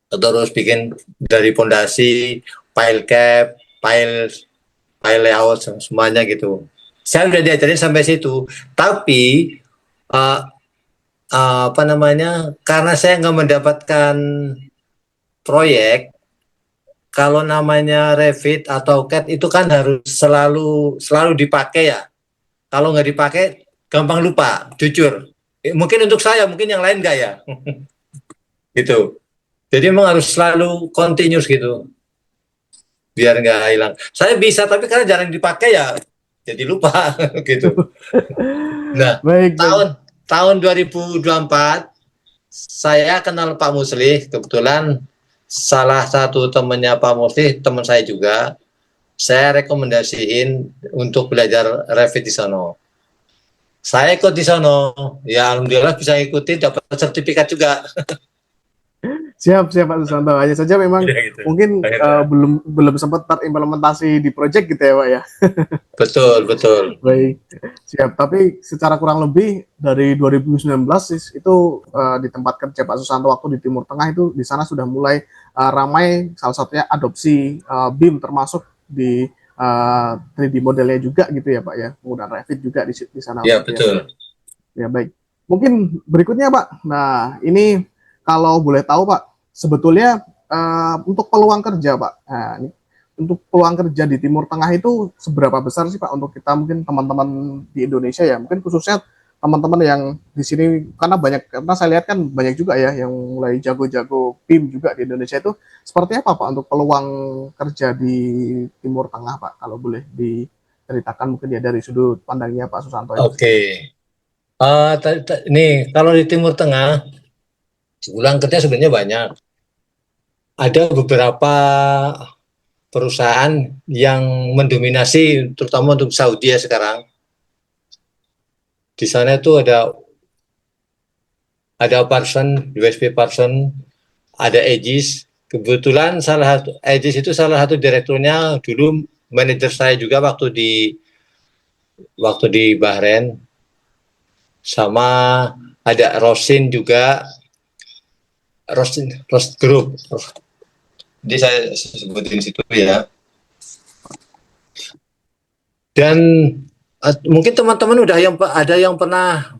terus bikin dari pondasi, pile cap, pile layout semuanya gitu. Saya udah diajarin sampai situ, tapi karena saya nggak mendapatkan proyek, kalau namanya Revit atau CAD itu kan harus selalu dipakai ya. Kalau nggak dipakai, gampang lupa, jujur. Mungkin untuk saya, mungkin yang lain nggak ya. Gitu. Jadi memang harus selalu continuous gitu, biar nggak hilang. Saya bisa, tapi karena jarang dipakai ya, jadi lupa gitu. Nah, tahun 2024 saya kenal Pak Muslih, kebetulan salah satu temannya Pak Muslih, teman saya juga. Saya rekomendasiin untuk belajar Revit di sono. Saya ikut di sono, ya alhamdulillah bisa ikutin, dapat sertifikat juga. Siap Pak Susanto. Hanya saja memang gitu. Mungkin belum sempat terimplementasi di project gitu ya Pak ya. Betul. Baik, siap. Tapi secara kurang lebih dari 2019 itu di tempat kerja Pak Susanto waktu di Timur Tengah itu di sana sudah mulai ramai, salah satunya adopsi BIM termasuk di 3D modelnya juga gitu ya Pak ya. Penggunaan Revit juga di sana. Ya betul. Ya baik. Mungkin berikutnya Pak. Nah ini kalau boleh tahu Pak, sebetulnya untuk peluang kerja Pak, untuk peluang kerja di Timur Tengah itu seberapa besar sih Pak untuk kita mungkin teman-teman di Indonesia ya, mungkin khususnya teman-teman yang di sini, karena saya lihat kan banyak juga ya yang mulai jago-jago BIM juga di Indonesia itu, seperti apa Pak untuk peluang kerja di Timur Tengah Pak, kalau boleh diceritakan mungkin ya dari sudut pandangnya Pak Susanto. Oke. Nih kalau di Timur Tengah peluang kerja sebenarnya banyak. Ada beberapa perusahaan yang mendominasi, terutama untuk Saudi ya sekarang. Di sana itu ada Parson, USP Parson, ada Aegis. Kebetulan Aegis itu salah satu direkturnya dulu manajer saya juga waktu di Bahrain. Sama ada Rosin juga. Rost Group. Jadi saya sebutin situ ya. Dan mungkin teman-teman ada yang pernah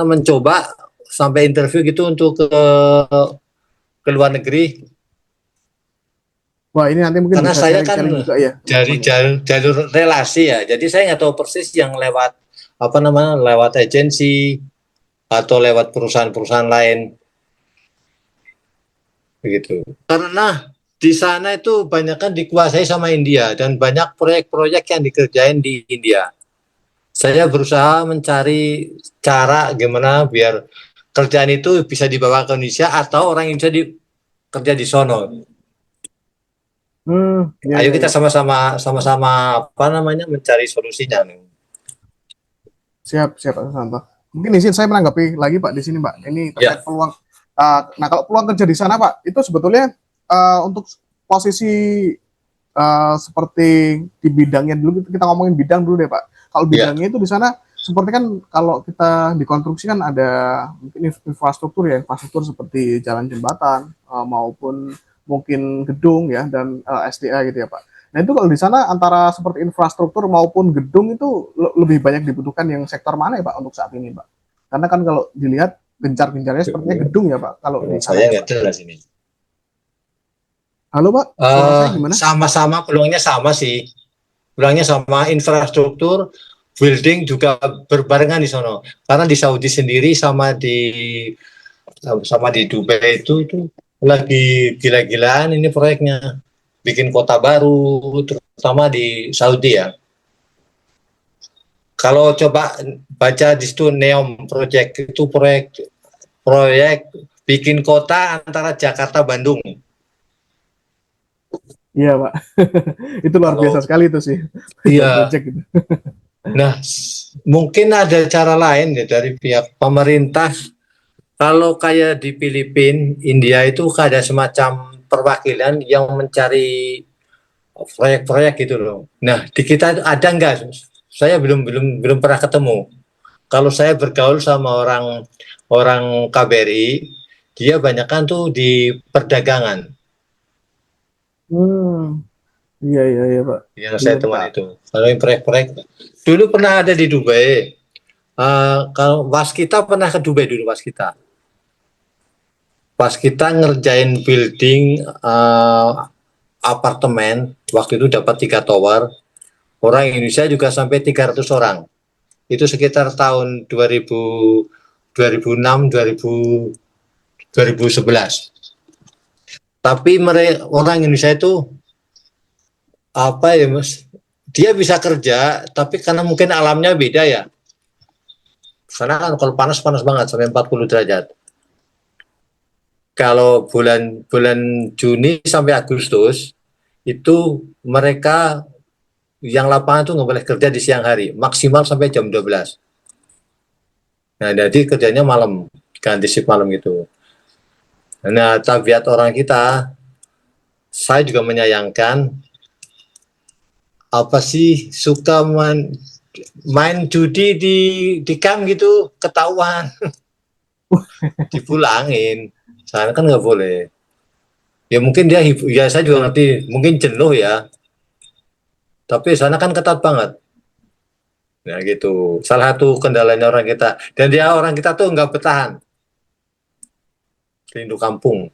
mencoba sampai interview gitu untuk ke luar negeri. Wah ini nanti mungkin karena bisa saya kan juga ya. Dari jalur relasi ya. Jadi saya nggak tahu persis yang lewat lewat agensi atau lewat perusahaan-perusahaan lain. Begitu. Karena di sana itu banyak kan dikuasai sama India dan banyak proyek-proyek yang dikerjain di India. Saya berusaha mencari cara gimana biar kerjaan itu bisa dibawa ke Indonesia atau orang Indonesia kerja di sono. Ayo kita sama-sama mencari solusinya. Siap Pak Susanto. Mungkin izin saya menanggapi lagi Pak di sini Pak. Ini terkait peluang. Nah kalau peluang kerja di sana Pak, itu sebetulnya untuk posisi seperti di bidangnya dulu, kita ngomongin bidang dulu deh Pak. Kalau bidangnya itu di sana seperti kan kalau kita di konstruksi kan ada mungkin infrastruktur ya, infrastruktur seperti jalan jembatan maupun mungkin gedung ya dan SDA gitu ya Pak. Nah itu kalau di sana antara seperti infrastruktur maupun gedung itu lebih banyak dibutuhkan yang sektor mana ya Pak untuk saat ini Pak? Karena kan kalau dilihat gencar-gencarnya sepertinya gedung ya Pak. Kalau di sana Saya ya, nggak Pak. jelas ini. Halo Pak, suara saya gimana? Sama-sama peluangnya sama sih. Peluangnya sama, infrastruktur, building juga berbarengan di sana. Karena di Saudi sendiri sama di Dubai itu lagi gila-gilaan ini proyeknya. Bikin kota baru, terutama di Saudi ya. Kalau coba baca di situ Neom Project, itu proyek bikin kota antara Jakarta Bandung. Iya Pak, itu luar biasa sekali itu sih. Iya. Project gitu. Nah, mungkin ada cara lain ya dari pihak pemerintah. Kalau kayak di Filipina, India itu ada semacam perwakilan yang mencari proyek-proyek gitu loh. Nah, di kita ada enggak? Saya belum pernah ketemu. Kalau saya bergaul sama orang KBRI, dia banyakkan tuh di perdagangan. Iya Pak. Yang saya teman itu. Kalau yang proyek-proyek dulu pernah ada di Dubai. Kalau Waskita pernah ke Dubai dulu Waskita. Pas kita ngerjain building apartemen, waktu itu dapat 3 tower. Orang Indonesia juga sampai 300 orang. Itu sekitar tahun 2006, 2011. Tapi orang Indonesia itu apa ya Mas? Dia bisa kerja, tapi karena mungkin alamnya beda ya. Karena kan kalau panas banget sampai 40 derajat. Kalau bulan Juni sampai Agustus itu mereka yang lapangan tuh nggak boleh kerja di siang hari, maksimal sampai jam 12. Nah, jadi kerjanya malam, ganti shift malam gitu. Nah, tabiat orang kita, saya juga menyayangkan apa sih suka main judi di camp gitu, ketahuan, dipulangin. Sana kan nggak boleh. Ya mungkin dia, ya saya juga ngerti, mungkin jenuh ya. Tapi sana kan ketat banget. Nah gitu, salah satu kendalanya orang kita. Dan dia orang kita tuh nggak bertahan. Rindu kampung.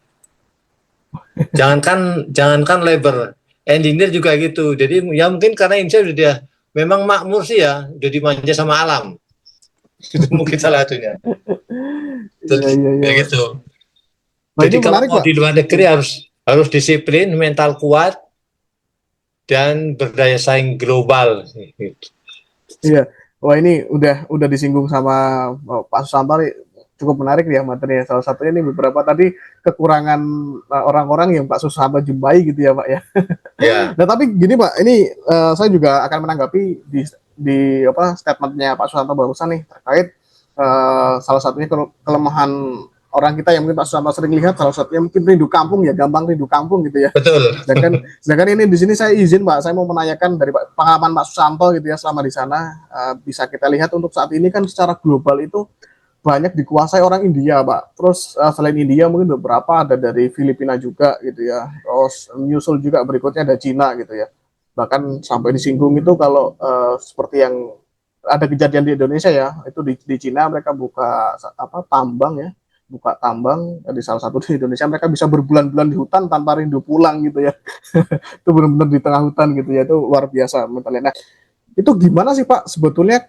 Jangankan labor, engineer juga gitu. Jadi ya mungkin karena Indonesia sudah memang makmur sih ya, udah dimanja sama alam. Itu mungkin salah satunya. Iya. Gitu. Nah, jadi kalau menarik, mau Pak. di luar negeri harus disiplin, mental kuat, dan berdaya saing global. Iya. Wah ini udah disinggung sama Pak Susanto, cukup menarik ya materinya. Salah satunya ini beberapa tadi kekurangan orang-orang yang Pak Susanto jumpai gitu ya Pak ya. Ya. Nah tapi gini Pak, ini saya juga akan menanggapi di statementnya Pak Susanto barusan nih terkait salah satunya kelemahan orang kita yang mungkin Pak Susanto sering lihat, salah satunya mungkin rindu kampung ya, gampang rindu kampung gitu ya. Betul. Sedangkan ini di sini saya izin Pak, saya mau menanyakan dari pengalaman Pak Susanto gitu ya selama di sana, bisa kita lihat untuk saat ini kan secara global itu banyak dikuasai orang India Pak. Terus selain India mungkin beberapa ada dari Filipina juga gitu ya. Terus nyusul juga berikutnya ada Cina gitu ya. Bahkan sampai disinggung itu kalau seperti yang ada kejadian di Indonesia ya, itu di Cina mereka buka tambang ya, buka tambang di salah satu di Indonesia, mereka bisa berbulan-bulan di hutan tanpa rindu pulang gitu ya. Itu benar-benar di tengah hutan gitu ya, itu luar biasa mentalnya. Nah itu gimana sih Pak sebetulnya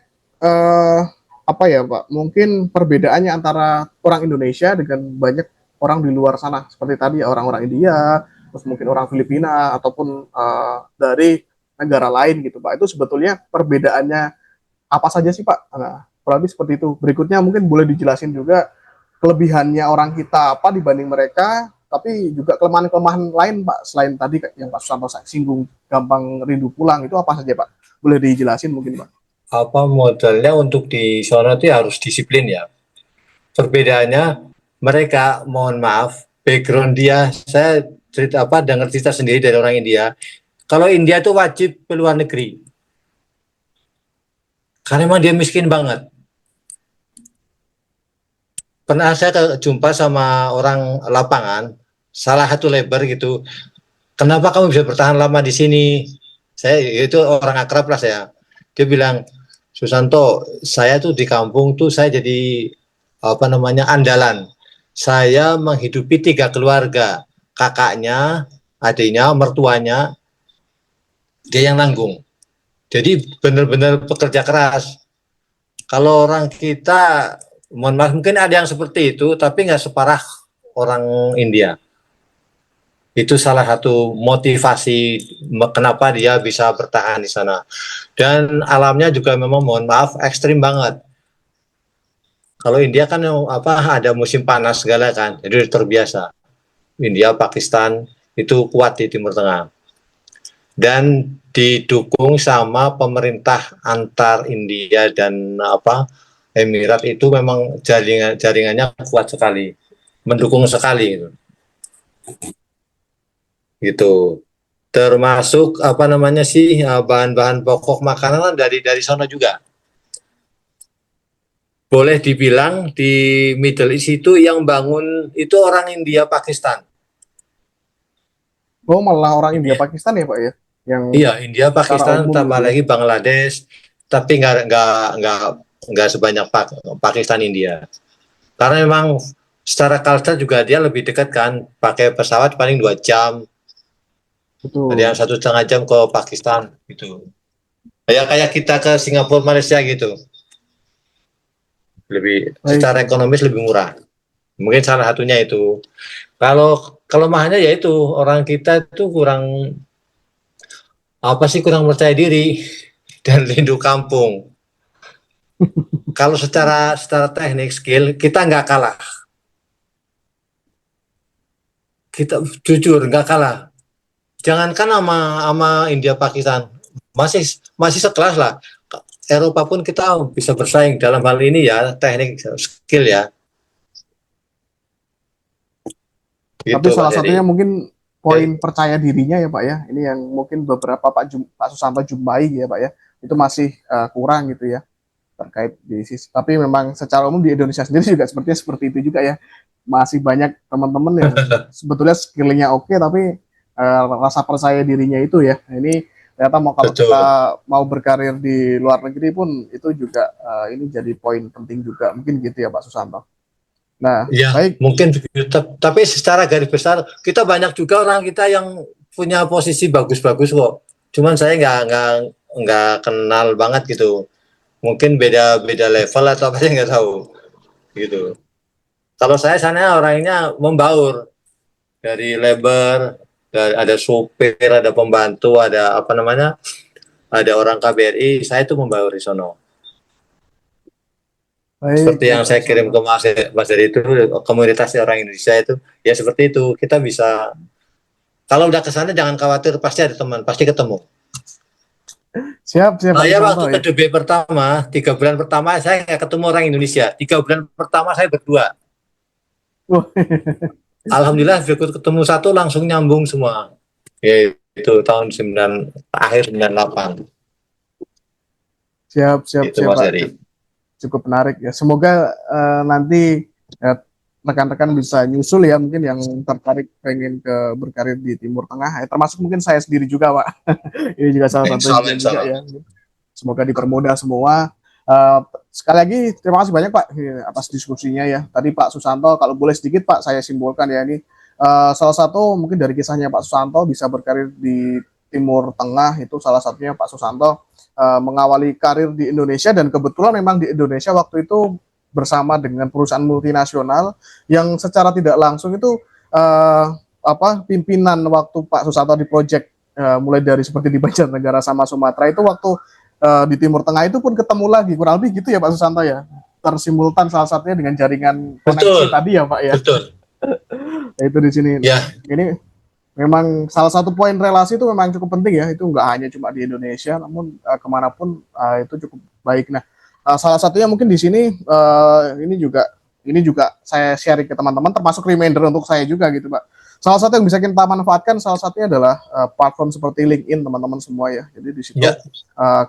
apa ya Pak, mungkin perbedaannya antara orang Indonesia dengan banyak orang di luar sana seperti tadi orang-orang India, terus mungkin orang Filipina ataupun dari negara lain gitu Pak, itu sebetulnya perbedaannya apa saja sih Pak? Nah, kurang lebih seperti itu. Berikutnya mungkin boleh dijelasin juga kelebihannya orang kita apa dibanding mereka, tapi juga kelemahan-kelemahan lain Pak, selain tadi yang Pak Susanto singgung gampang rindu pulang, itu apa saja Pak? Boleh dijelasin mungkin Pak? Apa modalnya untuk di sana itu harus disiplin ya. Perbedaannya mereka, mohon maaf, background dia, saya dengar cerita sendiri dari orang India, kalau India itu wajib ke luar negeri. Karena memang dia miskin banget. Pernah saya jumpa sama orang lapangan, salah satu labor gitu. Kenapa kamu bisa bertahan lama di sini? Saya itu orang akrab lah saya. Dia bilang, Susanto, saya tuh di kampung tuh saya jadi andalan. Saya menghidupi 3 keluarga, kakaknya, adiknya, mertuanya, dia yang nanggung. Jadi benar-benar pekerja keras. Kalau orang kita, mohon maaf, mungkin ada yang seperti itu, tapi nggak separah orang India. Itu salah satu motivasi kenapa dia bisa bertahan di sana. Dan alamnya juga memang, mohon maaf, ekstrim banget. Kalau India kan ada musim panas segala kan, jadi terbiasa. India, Pakistan itu kuat di Timur Tengah. Dan didukung sama pemerintah antar India dan Emirat itu memang jaringannya kuat sekali, mendukung sekali gitu. Termasuk bahan-bahan pokok makanan dari sana juga. Boleh dibilang di Middle East itu yang bangun itu orang India Pakistan. Oh, malah orang India Pakistan ya Pak ya? Iya, India, Pakistan, tambah lagi Bangladesh, tapi nggak sebanyak Pakistan, India. Karena memang secara culture juga dia lebih dekat kan, pakai pesawat paling 2 jam. Betul. Ada yang 1,5 jam ke Pakistan gitu. Kayak kita ke Singapura, Malaysia gitu. Secara ekonomis lebih murah. Mungkin salah satunya itu. Kalau kelemahannya yaitu orang kita itu kurang percaya diri dan rindu kampung. Kalau secara teknik skill kita nggak kalah. Kita jujur nggak kalah. Jangankan sama India Pakistan, masih sekelas lah. Eropa pun kita bisa bersaing dalam hal ini ya, teknik skill ya. Tapi salah satunya mungkin poin percaya dirinya ya Pak ya, ini yang mungkin beberapa Pak Susanto jumpai ya Pak ya, itu masih kurang gitu ya terkait di sisi. Tapi memang secara umum di Indonesia sendiri juga seperti itu juga ya, masih banyak teman-teman yang sebetulnya skillnya oke, tapi rasa percaya dirinya itu ya. Ini ternyata kalau kita mau berkarir di luar negeri pun itu juga ini jadi poin penting juga mungkin gitu ya Pak Susanto. Nah, ya, baik. Mungkin tapi secara garis besar kita banyak juga orang kita yang punya posisi bagus-bagus kok. Cuman saya nggak kenal banget gitu. Mungkin beda level atau apa saya nggak tahu gitu. Kalau saya sana orangnya membaur dari labor, ada supir, ada pembantu, ada ada orang KBRI, saya itu membaur di sono. Seperti yang saya kirim ke Mas Heri itu, komunitas orang Indonesia itu, ya seperti itu. Kita bisa, kalau udah ke sana jangan khawatir, pasti ada teman, pasti ketemu. Siap. Saya waktu ke DB pertama, 3 bulan pertama saya nggak ketemu orang Indonesia. 3 bulan pertama saya berdua. Alhamdulillah ketemu satu langsung nyambung semua. Ya itu tahun akhir 98. Siap Pak. Cukup menarik ya. Semoga nanti rekan-rekan bisa nyusul ya, mungkin yang tertarik pengen berkarir di Timur Tengah, termasuk mungkin saya sendiri juga Pak. Ini juga salah satu juga ya. Semoga dipermudah semua. Sekali lagi terima kasih banyak Pak atas diskusinya ya. Tadi Pak Susanto, kalau boleh sedikit Pak saya simpulkan ya, ini salah satu mungkin dari kisahnya Pak Susanto bisa berkarir di Timur Tengah, itu salah satunya Pak Susanto mengawali karir di Indonesia, dan kebetulan memang di Indonesia waktu itu bersama dengan perusahaan multinasional yang secara tidak langsung itu pimpinan waktu Pak Susanto di proyek mulai dari seperti di Banjarnegara sama Sumatera itu, waktu di Timur Tengah itu pun ketemu lagi, kurang lebih gitu ya Pak Susanto ya, tersimultan salah satunya dengan jaringan koneksi tadi ya Pak ya. Betul. Itu di sini. Ya. Ini memang salah satu poin relasi itu memang cukup penting ya, itu nggak hanya cuma di Indonesia, namun kemanapun itu cukup baik. Nah, salah satunya mungkin di sini ini juga saya share ke teman-teman, termasuk reminder untuk saya juga gitu Pak. salah satu yang bisa kita manfaatkan salah satunya adalah platform seperti LinkedIn teman-teman semua ya. Jadi di situ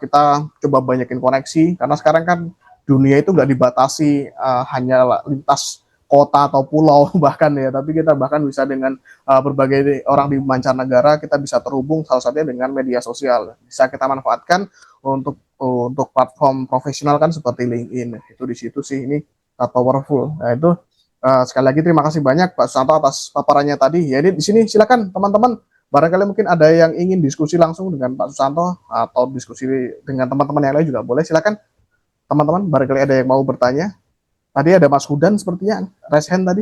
kita coba banyakin koneksi karena sekarang kan dunia itu nggak dibatasi hanya lintas kota atau pulau bahkan ya, tapi kita bahkan bisa dengan berbagai orang di mancanegara kita bisa terhubung salah satunya dengan media sosial. Bisa kita manfaatkan untuk platform profesional kan seperti LinkedIn. Itu di situ sih ini powerful. Nah, itu sekali lagi terima kasih banyak Pak Susanto atas paparannya tadi. Ya, ini di sini silakan teman-teman, barangkali mungkin ada yang ingin diskusi langsung dengan Pak Susanto atau diskusi dengan teman-teman yang lain juga boleh. Silakan teman-teman, barangkali ada yang mau bertanya. Tadi ada Mas Hudan sepertinya raise hand tadi.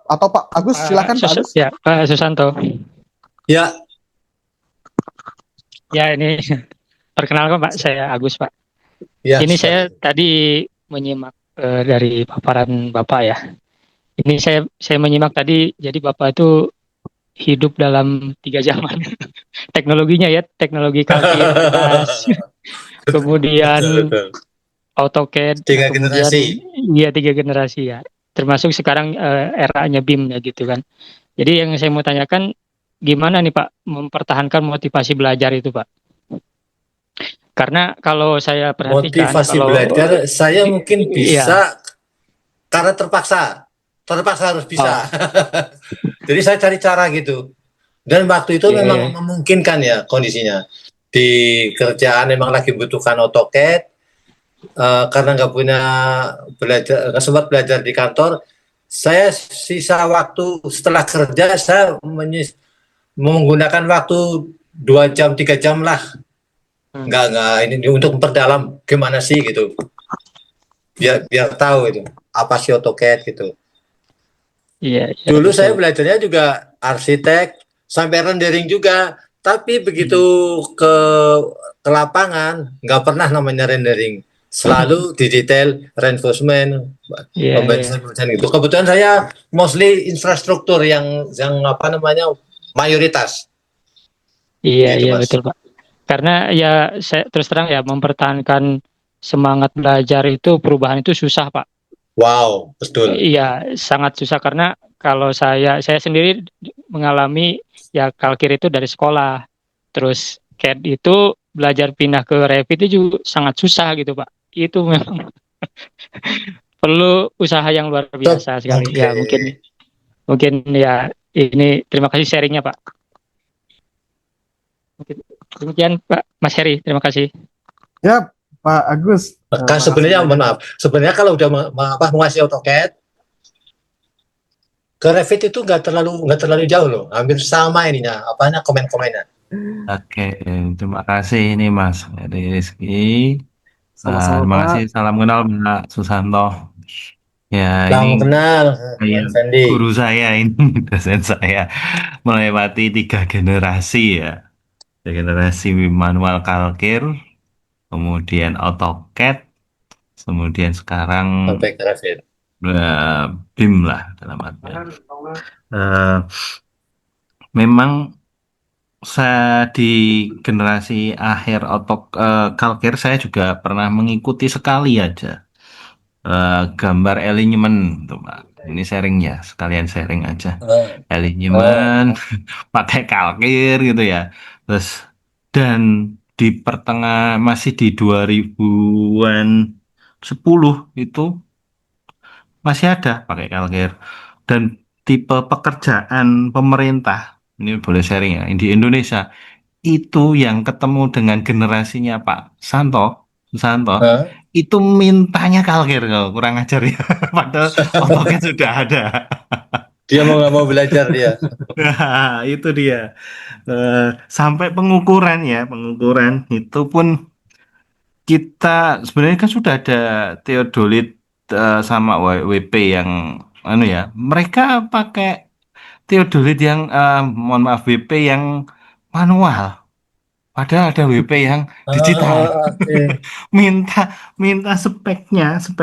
Atau Pak Agus, silakan Pak Agus. Ya, Pak Susanto. Ya. Ya, ini perkenalkan Pak, saya Agus Pak. Ya, ini saya tadi menyimak dari paparan Bapak ya. Ini saya menyimak tadi, jadi Bapak itu hidup dalam 3 zaman. Teknologinya ya, teknologi kalkulasi, kemudian betul. AutoCAD, 3 kemudian generasi. Iya 3 generasi ya. Termasuk sekarang era-nya BIM ya gitu kan. Jadi yang saya mau tanyakan, gimana nih Pak mempertahankan motivasi belajar itu Pak? Karena kalau saya perhatikan, Motivasi belajar saya mungkin bisa karena terpaksa harus bisa. Jadi saya cari cara gitu. Dan waktu itu memang memungkinkan ya kondisinya. Di kerjaan memang lagi membutuhkan AutoCAD. Karena nggak punya nggak sempat belajar di kantor, saya sisa waktu setelah kerja saya menggunakan waktu 2 jam 3 jam lah, nggak ini untuk memperdalam gimana sih gitu, biar tahu itu apa sih AutoCAD gitu. Dulu saya belajarnya juga arsitek sampai rendering juga, tapi begitu ke lapangan nggak pernah namanya rendering. Selalu di detail reinforcement, pembangunan itu. Kebetulan saya mostly infrastruktur yang apa namanya mayoritas. Iya gitu, iya Mas. Betul Pak. Karena ya saya terus terang ya mempertahankan semangat belajar itu, perubahan itu susah Pak. Wow, betul. Iya sangat susah karena kalau saya sendiri mengalami ya kalkir itu dari sekolah, terus CAD itu belajar pindah ke Revit itu juga sangat susah gitu Pak. Itu memang perlu usaha yang luar biasa sekali. Ya mungkin ya ini terima kasih sharingnya Pak. Demikian Pak Mas Heri, terima kasih. Ya Pak Agus. Kan sebenarnya maaf, sebenarnya kalau udah menguasai AutoCAD ke Revit itu nggak terlalu jauh loh, hampir sama ininya, apanya komen-komennya. Oke, terima kasih ini Mas Rizky. Terima kasih, salam kenal Pak Susanto. Ya, salam ini kenal guru saya ini, dosen saya melewati 3 generasi ya. 3 generasi manual kalkir, kemudian AutoCAD, kemudian sekarang BIM lah dalam artian. Memang saya di generasi akhir kalkir saya juga pernah mengikuti sekali aja gambar alignment tuh Pak. Ini sharingnya, sekalian sharing aja. Alignment pakai kalkir gitu ya. Terus dan di pertengahan masih di 2010 itu masih ada pakai kalkir. Dan tipe pekerjaan pemerintah, ini boleh sharing ya, di Indonesia itu yang ketemu dengan generasinya Pak Susanto, itu mintanya kalkir, kurang ajar ya. Padahal AutoCAD sudah ada. Dia mau nggak mau belajar dia. Nah, itu dia. Sampai pengukuran itu pun kita sebenarnya kan sudah ada theodolit sama WP yang mereka pakai theodolit yang mohon maaf WP yang manual. Padahal ada WP yang digital. minta spek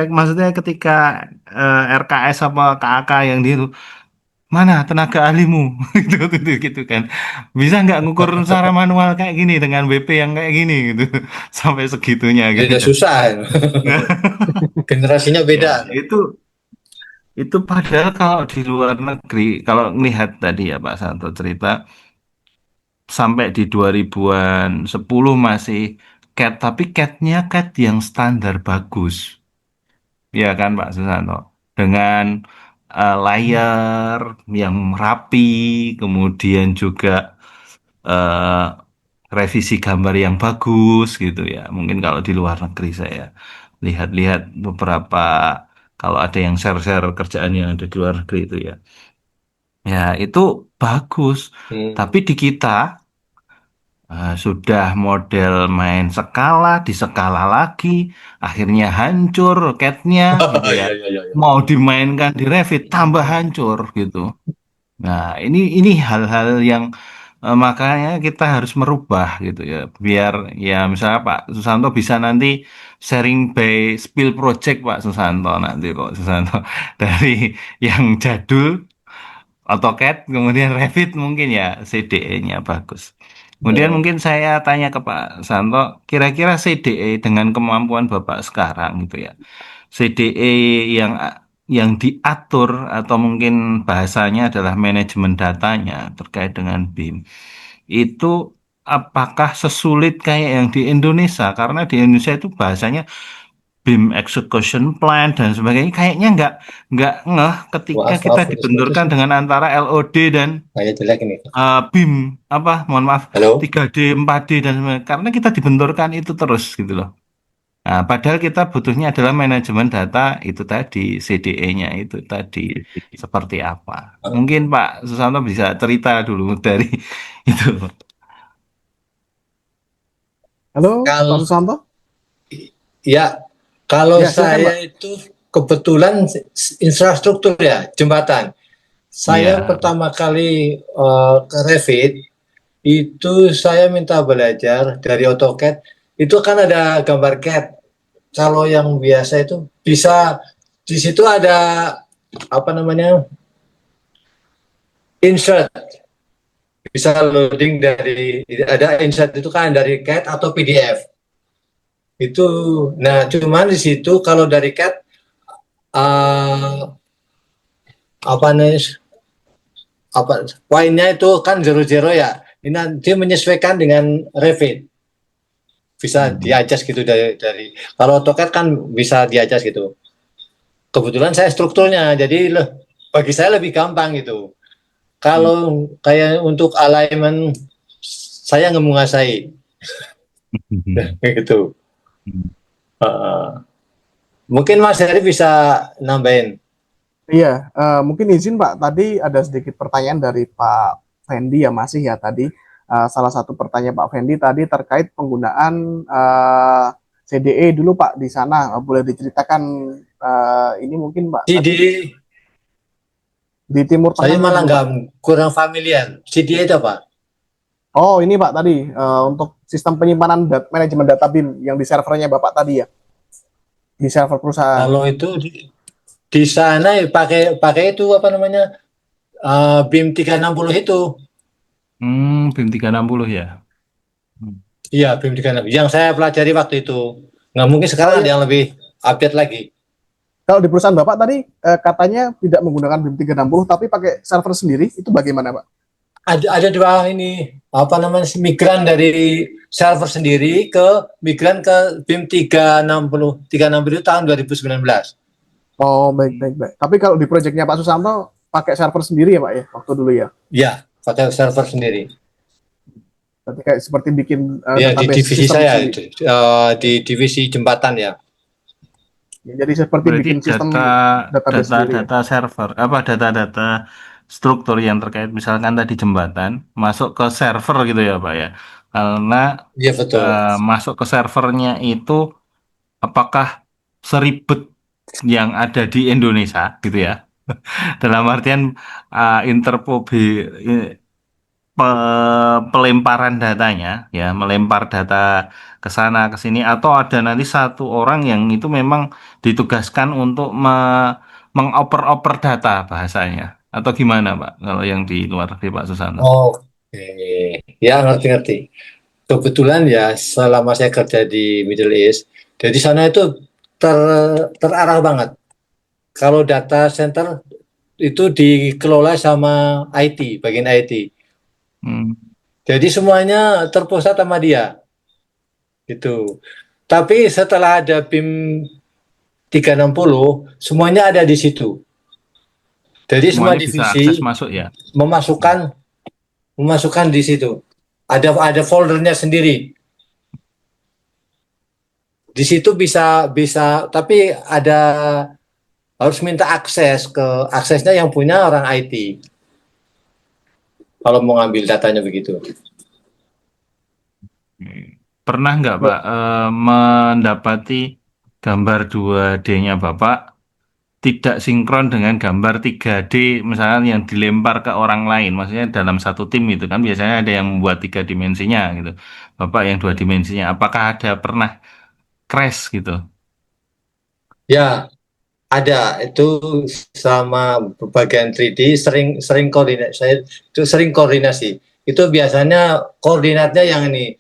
maksudnya ketika RKS apa KAK yang itu mana tenaga ahlimu gitu kan, bisa nggak ngukur secara manual kayak gini dengan WP yang kayak gini gitu sampai segitunya gitu. Susah. Generasinya beda. Ya, Itu padahal kalau di luar negeri, kalau melihat tadi ya Pak Santo cerita, sampai di 2010 masih CAT, tapi CAT-nya CAT yang standar bagus. Ya kan Pak Susanto? Dengan layar yang rapi, kemudian juga eh, revisi gambar yang bagus gitu ya. Mungkin kalau di luar negeri saya lihat-lihat beberapa, kalau ada yang share-share kerjaan yang ada di luar negeri itu ya. Ya itu bagus. Tapi di kita sudah model main skala, di skala lagi, akhirnya hancur roketnya gitu ya. Iya, iya, iya, iya. Mau dimainkan di Revit tambah hancur gitu. Nah, ini hal-hal yang makanya kita harus merubah gitu ya. Biar ya misalnya Pak Susanto bisa nanti sharing by spill project Pak Susanto nanti Pak Susanto dari yang jadul AutoCAD, kemudian Revit mungkin ya CDE-nya bagus. Kemudian Hmm. mungkin saya tanya ke Pak Santo, kira-kira CDE dengan kemampuan Bapak sekarang gitu ya, CDE yang diatur atau mungkin bahasanya adalah manajemen datanya terkait dengan BIM, itu apakah sesulit kayak yang di Indonesia? Karena di Indonesia itu bahasanya BIM execution plan dan sebagainya kayaknya nggak ngeh ketika Maaf, kita maaf, putus-putus. dibenturkan dengan antara LOD dan Kayak jelek ini. BIM apa mohon maaf Halo? 3D 4D dan sebagainya karena kita dibenturkan itu terus gitu loh. Nah, padahal kita butuhnya adalah manajemen data itu tadi CDE-nya itu tadi seperti apa. Mungkin Pak Susanto bisa cerita dulu dari itu. Halo, Pak Kalau Susanto? ya, kalau Ya, silakan, Pak. saya itu kebetulan infrastruktur ya, jembatan. Saya Iya. pertama kali ke Revit itu saya minta belajar dari AutoCAD. Itu kan ada gambar CAD. Kalau yang biasa itu bisa di situ ada apa namanya insert, bisa loading dari ada insert itu kan dari CAD atau PDF. Itu, nah cuman di situ kalau dari CAD apa nih apa poinnya itu kan zero ya. Ini nanti menyesuaikan dengan Revit. Bisa di-adjust gitu dari kalau AutoCAD kan bisa di-adjust gitu. Kebetulan saya strukturnya, jadi bagi saya lebih gampang gitu. Kalau kayak untuk alignment saya nggak menguasai gitu. Mungkin Mas Heri bisa nambahin. Iya, mungkin izin Pak, tadi ada sedikit pertanyaan dari Pak Fendi ya masih ya tadi. Salah satu pertanyaan Pak Fendi tadi terkait penggunaan CDE dulu Pak di sana. Boleh diceritakan ini mungkin Pak CD tadi di Timur saya Tengahnya malah dulu nggak Pak. kurang familiar. CD itu apa? Oh ini Pak tadi untuk sistem penyimpanan manajemen data BIM yang di servernya Bapak tadi ya, di server perusahaan. Kalau itu di sana ya pakai pakai itu apa namanya BIM 360 itu. BIM 360 ya. Iya BIM 360 yang saya pelajari waktu itu. Nggak mungkin sekarang ada yang lebih update lagi. Kalau di perusahaan Bapak tadi katanya tidak menggunakan BIM 360 tapi pakai server sendiri, itu bagaimana Pak? Ada dua ini apa namanya migran dari server sendiri ke migran ke BIM 360 itu tahun 2019. Oh baik baik baik. Tapi kalau di proyeknya Pak Susanto pakai server sendiri ya Pak ya waktu dulu ya. Ya, pakai server sendiri. Berarti kayak seperti bikin Ya di database divisi sistem saya sendiri. itu di divisi jembatan ya. Ya, jadi seperti Berarti bikin sistem database sendiri ya. data server, apa data-data struktur yang terkait misalkan tadi jembatan masuk ke server gitu ya Pak ya. Karena Iya betul. masuk ke servernya itu apakah seribet yang ada di Indonesia gitu ya. Dalam artian pelemparan datanya ya, melempar data ke sana ke sini atau ada nanti satu orang yang itu memang ditugaskan untuk mengoper-oper data bahasanya atau gimana Pak kalau yang di luar negeri Pak Susanto? Oke, ya ngerti-ngerti. Kebetulan ya selama saya kerja di Middle East, jadi sana itu ter, terarah banget. kalau data center itu dikelola sama IT, bagian IT. Jadi semuanya terpusat sama dia. Gitu. Tapi setelah ada BIM 360, semuanya ada di situ. Jadi semua Semuanya bisa divisi akses masuk ya. memasukkan di situ. Ada foldernya sendiri. Di situ bisa tapi harus minta aksesnya yang punya orang IT. Kalau mau ngambil datanya begitu. Pernah nggak Pak mendapati gambar 2D-nya Bapak tidak sinkron dengan gambar 3D misalnya yang dilempar ke orang lain, maksudnya dalam satu tim itu kan biasanya ada yang membuat 3 dimensinya gitu, Bapak yang 2 dimensinya, apakah ada pernah crash gitu? Ya, ada itu sama bagian 3D sering koordinasi. Saya itu sering koordinasi. Itu biasanya koordinatnya yang ini.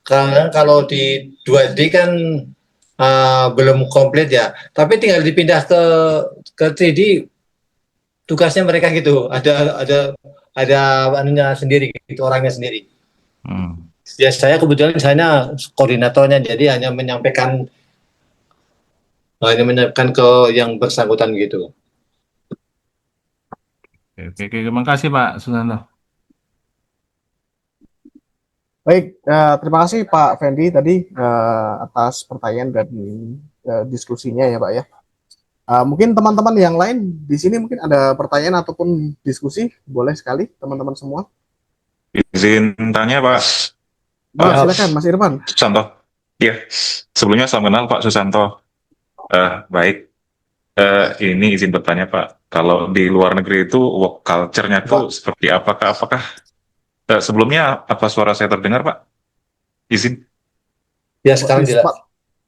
Karena kalau di 2D kan belum komplit ya. Tapi tinggal dipindah ke 3D, tugasnya mereka gitu. Ada anunya sendiri gitu, orangnya sendiri. Ya saya kebetulan misalnya koordinatornya, jadi hanya menyampaikan ke yang bersangkutan gitu. Oke, terima kasih Pak Susanto. Baik, terima kasih Pak Fendi tadi atas pertanyaan dan diskusinya ya Pak ya. Mungkin teman-teman yang lain di sini mungkin ada pertanyaan ataupun diskusi, boleh sekali teman-teman semua. Izin tanya Pak. Silakan Mas Irfan. Susanto. Iya, sebelumnya salam kenal Pak Susanto. Baik. Ini izin bertanya Pak. Kalau di luar negeri itu work culture-nya tuh seperti apakah? Sebelumnya apa suara saya terdengar Pak? Izin. Ya sekarang jelas.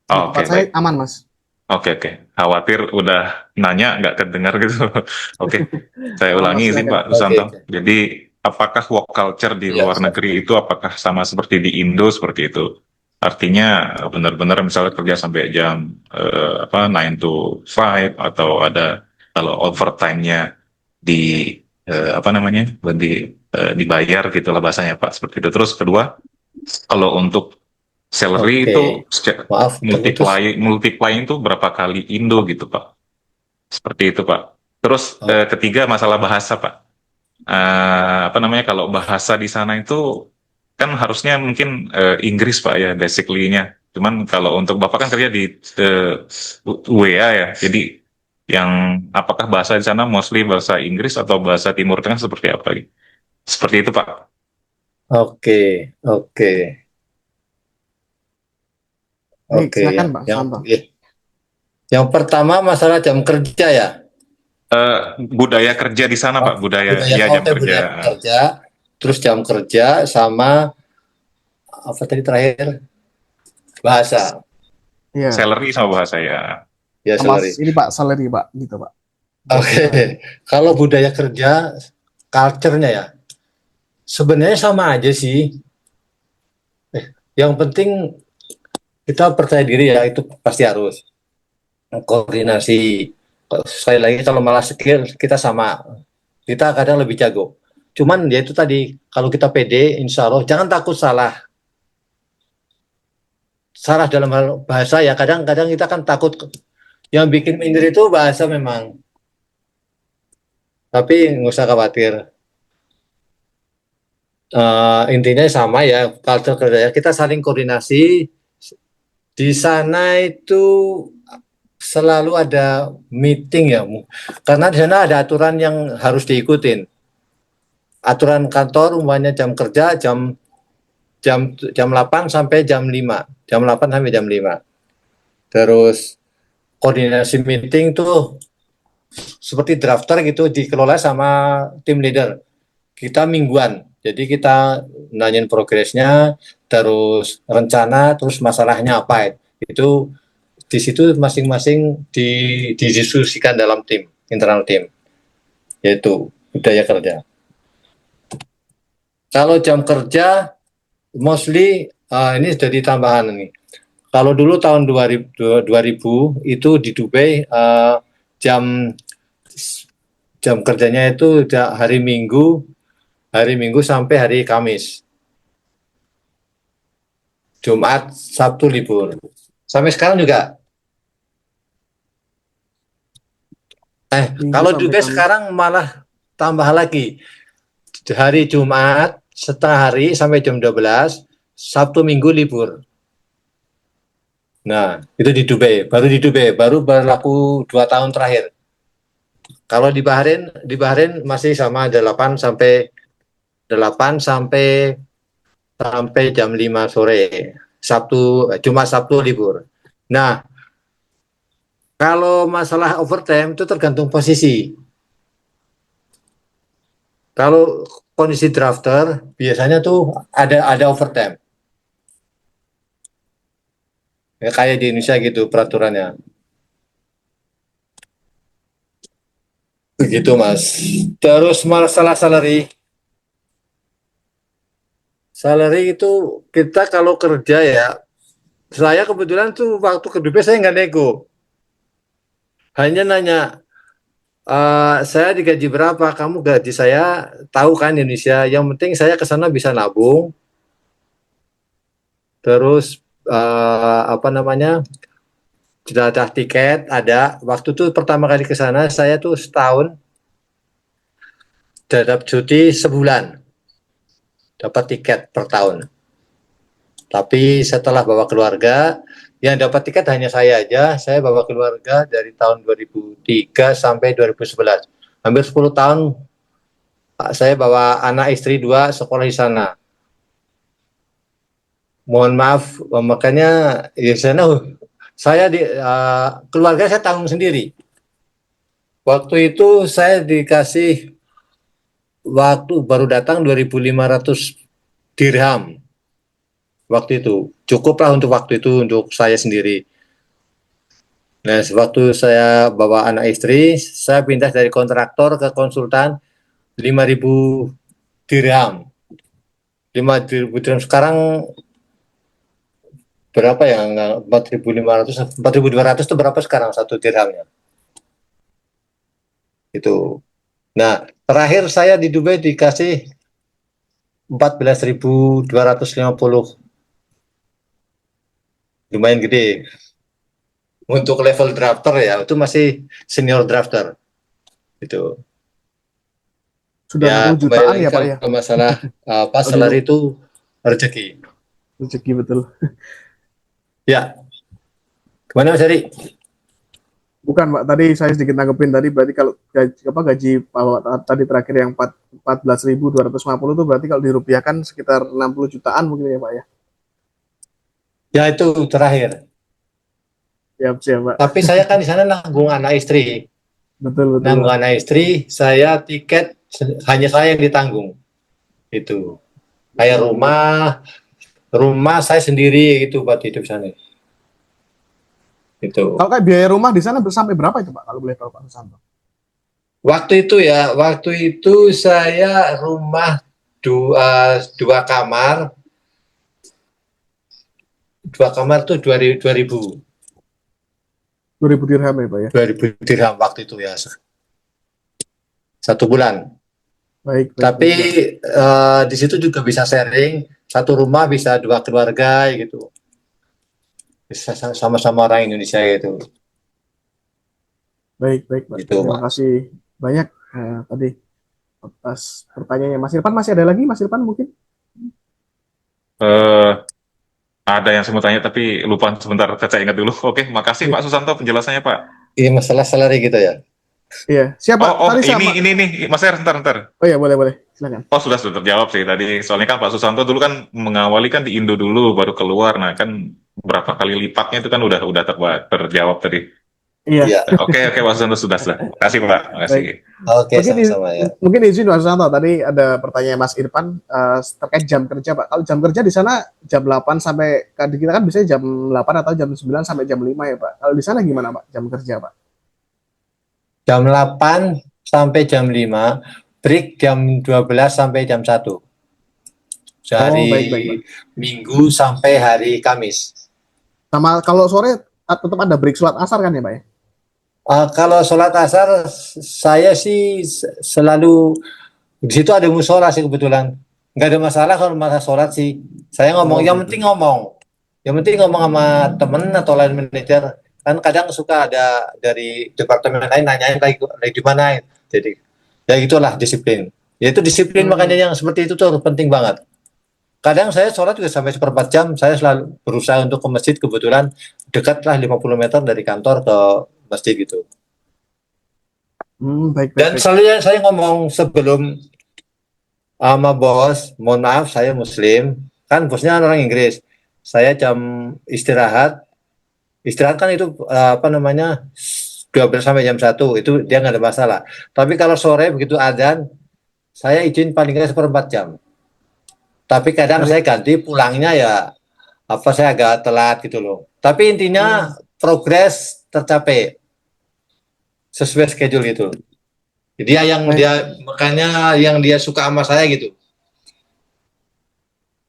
Oke, saya baik. aman Mas. Oke. Khawatir udah nanya nggak kedengar gitu. Oke. Saya ulangi izin Pak Susanto. Jadi apakah work culture di luar negeri itu apakah sama seperti di Indo seperti itu? Artinya benar-benar misalnya kerja sampai jam 9 to 5 atau ada kalau overtime-nya dibayar gitulah bahasanya Pak, seperti itu. Terus kedua, kalau untuk salary itu multiplying itu berapa kali Indo gitu Pak? Seperti itu Pak. Terus ketiga masalah bahasa Pak. Kalau bahasa di sana itu kan harusnya mungkin Inggris Pak ya basically-nya. Cuman kalau untuk Bapak kan kerja di UEA ya. Jadi yang apakah bahasa di sana mostly bahasa Inggris atau bahasa Timur Tengah seperti apa gitu? Seperti itu Pak. Oke. Silakan Pak Santo. Yang pertama masalah jam kerja ya. Budaya kerja di sana Pak, budaya jam kerja. Terus jam kerja sama apa tadi terakhir? Bahasa. Iya. Salary sama bahasa ya. Ya salary. Ini Pak salary Pak, gitu Pak. Oke. Kalau budaya kerja, culture-nya ya. Sebenarnya sama aja sih. Yang penting kita percaya diri ya, itu pasti harus koordinasi. Sekali lagi kalau malah skill kita sama, kita kadang lebih jago. Cuman ya itu tadi, kalau kita pede, insya Allah jangan takut salah dalam hal bahasa ya. Kadang-kadang kita kan takut, yang bikin minder itu bahasa memang. Tapi nggak usah khawatir. Intinya sama ya, culture kerja kita saling koordinasi. Di sana itu selalu ada meeting ya, karena di sana ada aturan yang harus diikutin. Aturan kantor umpamanya jam kerja jam 8 sampai jam 5. Jam 8 sampai jam 5. Terus koordinasi meeting tuh seperti drafter gitu dikelola sama tim leader. Kita mingguan. Jadi kita nanyain progresnya, terus rencana, terus masalahnya apa. Itu di situ masing-masing didiskusikan dalam tim, internal tim. Yaitu budaya kerja. Kalau jam kerja mostly ini jadi tambahan nih. Kalau dulu tahun 2000 itu di Dubai jam jam kerjanya itu hari Minggu sampai hari Kamis. Jumat, Sabtu libur. Sampai sekarang juga. Minggu Kalau sampai juga Kamis. sekarang malah tambah lagi. Hari Jumat setengah hari sampai jam 12, Sabtu Minggu libur. Nah, itu di Dubai, baru berlaku 2 tahun terakhir. Kalau di Bahrain masih sama 8 sampai jam 5 sore. Jumat Sabtu libur. Nah, kalau masalah overtime itu tergantung posisi. Kalau kondisi drafter biasanya tuh ada overtime. Ya, kayak di Indonesia gitu peraturannya. Begitu Mas. Terus masalah salary. Salary itu kita kalau kerja ya, saya kebetulan tuh waktu ke Dubai saya nggak nego. Hanya nanya, saya digaji berapa, kamu gaji saya, tahu kan Indonesia, yang penting saya ke sana bisa nabung, terus jenajah tiket ada. Waktu itu pertama kali ke sana saya tuh setahun dapat cuti sebulan, dapat tiket per tahun. Tapi setelah bawa keluarga, yang dapat tiket hanya saya aja. Saya bawa keluarga dari tahun 2003 sampai 2011. Hampir 10 tahun saya bawa anak istri 2 sekolah di sana. Mohon maaf, makanya di sana saya keluarga saya tanggung sendiri. Waktu itu saya dikasih waktu baru datang 2.500 dirham. Waktu itu cukuplah untuk waktu itu untuk saya sendiri. Nah, waktu saya bawa anak istri, saya pindah dari kontraktor ke konsultan 5.000 dirham. 5.000 dirham sekarang berapa ya? 4.500, 4.200 itu berapa sekarang satu dirhamnya? Itu. Nah, terakhir saya di Dubai dikasih 14.250. Lumayan gede. Untuk level drafter ya, itu masih senior drafter. Itu. Sudah 60 jutaan ya Pak ya? Masalah salary itu rezeki. Rezeki betul. Ya. Gimana Mas Heri? Bukan Pak, tadi saya sedikit nanggepin tadi, berarti kalau gaji Pak tadi terakhir yang 14.250 itu berarti kalau dirupiahkan sekitar 60 jutaan mungkin ya Pak ya? Ya itu terakhir. Siap Pak. Tapi saya kan di sana nanggung anak istri. Betul. Nanggung anak istri, saya tiket hanya saya yang ditanggung. Itu. Kayak rumah saya sendiri itu buat hidup sana. Itu. Kalau kayak biaya rumah di sana sampai berapa itu Pak? Kalau boleh tahu Pak Susanto. Waktu itu saya rumah dua kamar. 2 kamar tuh 2.000 dirham ya Pak ya? 2.000 dirham waktu itu ya. 1 bulan. Baik. Tapi di situ juga bisa sharing, satu rumah bisa 2 keluarga gitu. Bisa sama-sama orang Indonesia gitu. Baik Pak. Gitu, Terima kasih banyak tadi atas pertanyaannya. Mas Irfan masih ada lagi? Mas Irfan mungkin? Ada yang saya mau tanya tapi lupa sebentar, saya ingat dulu. Oke, makasih Pak Susanto penjelasannya Pak. Ini masalah salary gitu ya. Iya, siapa? Ini Mas Er, bentar. Oh iya, boleh, silakan. Oh, sudah terjawab sih tadi. Soalnya kan Pak Susanto dulu kan mengawali kan di Indo dulu, baru keluar. Nah, kan berapa kali lipatnya itu kan udah terjawab tadi. Iya. Oke, Pak Susanto sudah. Terima kasih Pak. Makasih. Oke, sama-sama ya. Mungkin izin Pak Susanto, tadi ada pertanyaan Mas Irfan terkait jam kerja Pak. Kalau jam kerja di sana jam 8 sampai, kita kan biasanya jam 8 atau jam 9 sampai jam 5 ya Pak. Kalau di sana gimana Pak jam kerja Pak? Jam 8 sampai jam 5, break jam 12 sampai jam 1. Dari baik. Minggu sampai hari Kamis. Sama kalau sore tetap ada break sholat asar kan ya Pak ya? Kalau sholat asar, saya sih selalu di situ ada musola sih kebetulan. Nggak ada masalah kalau masalah sholat sih. Saya ngomong, Oh yang gitu. penting ngomong. Yang penting ngomong sama temen atau lain manajer. Kan kadang suka ada dari departemen lain nanyain lagi di mana. Jadi ya itulah disiplin. Ya itu disiplin makanya yang seperti itu tuh penting banget. Kadang saya sholat juga sampai 1/4 jam. Saya selalu berusaha untuk ke masjid, kebetulan dekatlah 50 meter dari kantor ke masjid gitu. Baik, baik, Dan baik. selalu saya ngomong sebelum sama bos, mohon maaf saya muslim, kan bosnya orang Inggris. Saya jam istirahat, istirahat kan itu apa namanya 12 sampai jam 1 itu dia nggak ada masalah. Tapi kalau sore begitu adzan, saya izin paling nggak 1/4 jam. Tapi kadang Dari saya ganti pulangnya ya apa saya agak telat gitu loh. Tapi intinya progres tercapai sesuai schedule gitu. Dia yang baik. dia makanya yang dia suka sama saya gitu.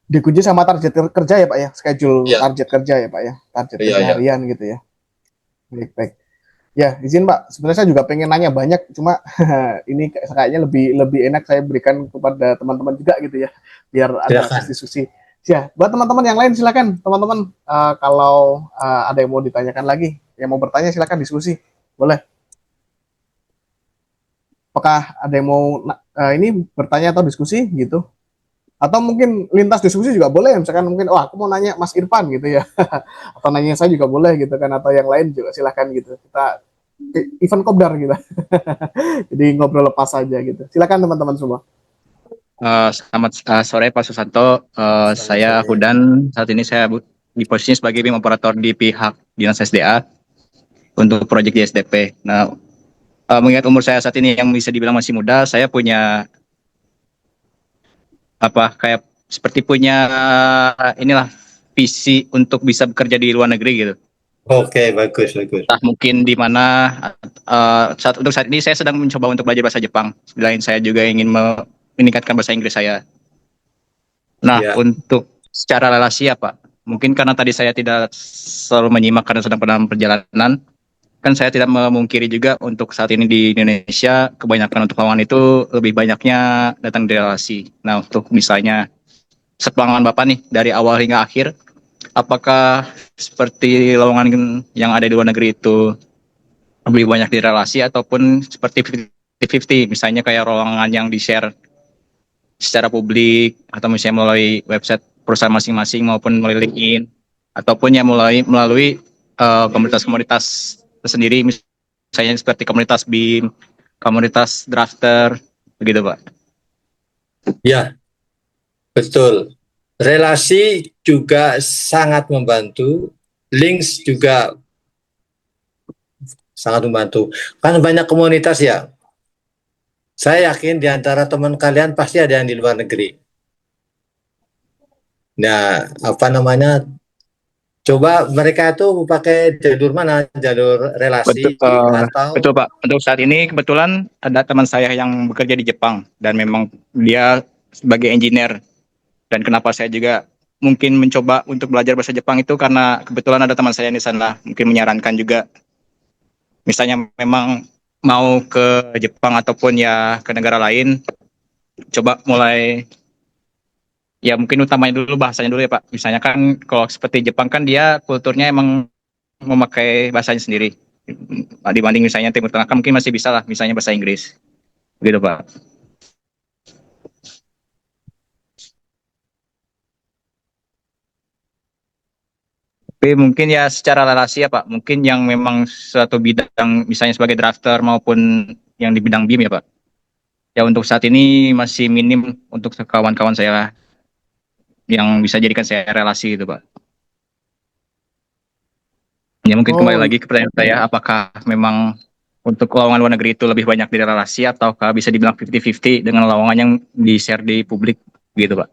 Dikunci sama target kerja ya Pak ya, schedule Iya, target kerja ya Pak ya, target iya, kerja iya. harian gitu ya. Baik, baik. Ya, izin Pak. Sebenarnya saya juga pengen nanya banyak, cuma ini kayaknya lebih lebih enak saya berikan kepada teman-teman juga gitu ya, biar ada Silakan. sesi diskusi. Ya, buat teman-teman yang lain silakan, teman-teman. Kalau ada yang mau ditanyakan lagi, yang mau bertanya silakan diskusi, boleh. Apakah ada yang mau ini bertanya atau diskusi gitu? Atau mungkin lintas diskusi juga boleh, misalkan mungkin, oh aku mau nanya Mas Irfan gitu ya, atau nanya saya juga boleh gitu kan, atau yang lain juga silakan gitu. Kita event kopdar gitu. Jadi ngobrol lepas saja gitu. Silakan teman-teman semua. Selamat sore Pak Susanto. Selamat Saya sore. Hudan. Saat ini saya di posisi sebagai BIM operator di pihak Dinas SDA untuk proyek di SDP. Nah, mengingat umur saya saat ini yang bisa dibilang masih muda, saya punya kayak seperti punya inilah visi untuk bisa bekerja di luar negeri gitu. Oke, bagus, bagus. Entah mungkin di mana untuk saat ini saya sedang mencoba untuk belajar bahasa Jepang. Selain saya juga ingin meningkatkan bahasa Inggris saya. Nah, Ya, untuk secara relasi ya Pak, mungkin karena tadi saya tidak selalu menyimak karena sedang dalam perjalanan, kan saya tidak memungkiri juga untuk saat ini di Indonesia, kebanyakan untuk lowongan itu lebih banyaknya datang dari relasi. Nah, untuk misalnya sepengalaman Bapak nih, dari awal hingga akhir, apakah seperti lowongan yang ada di luar negeri itu lebih banyak di relasi ataupun seperti 50-50, misalnya kayak lowongan yang di-share secara publik atau misalnya melalui website perusahaan masing-masing maupun melalui LinkedIn ataupun yang melalui komunitas-komunitas tersendiri misalnya seperti komunitas BIM, komunitas drafter begitu Pak. ya, betul. Relasi juga sangat membantu, links juga sangat membantu. Kan banyak komunitas ya. Saya yakin di antara teman kalian pasti ada yang di luar negeri. Nah, apa namanya? Coba mereka itu pakai jalur mana? Jalur Betul, relasi betul atau Pak. Untuk saat ini kebetulan ada teman saya yang bekerja di Jepang dan memang dia sebagai engineer. Dan kenapa saya juga mungkin mencoba untuk belajar bahasa Jepang itu karena kebetulan ada teman saya di sana mungkin menyarankan juga misalnya memang mau ke Jepang ataupun ya ke negara lain coba mulai ya mungkin utamanya dulu bahasanya dulu ya Pak. Misalnya kan kalau seperti Jepang kan dia kulturnya emang memakai bahasanya sendiri. Dibanding misalnya Timur Tengah kan mungkin masih bisa lah misalnya bahasa Inggris. Gitu Pak. Tapi mungkin ya secara relasi ya Pak, mungkin yang memang suatu bidang misalnya sebagai drafter maupun yang di bidang BIM ya Pak. Ya untuk saat ini masih minim untuk kawan-kawan saya yang bisa jadikan saya relasi itu Pak. Ya mungkin kembali Oh, lagi ke pertanyaan saya, apakah memang untuk lowongan luar negeri itu lebih banyak di relasi ataukah bisa dibilang 50-50 dengan lowongan yang di-share di publik gitu Pak?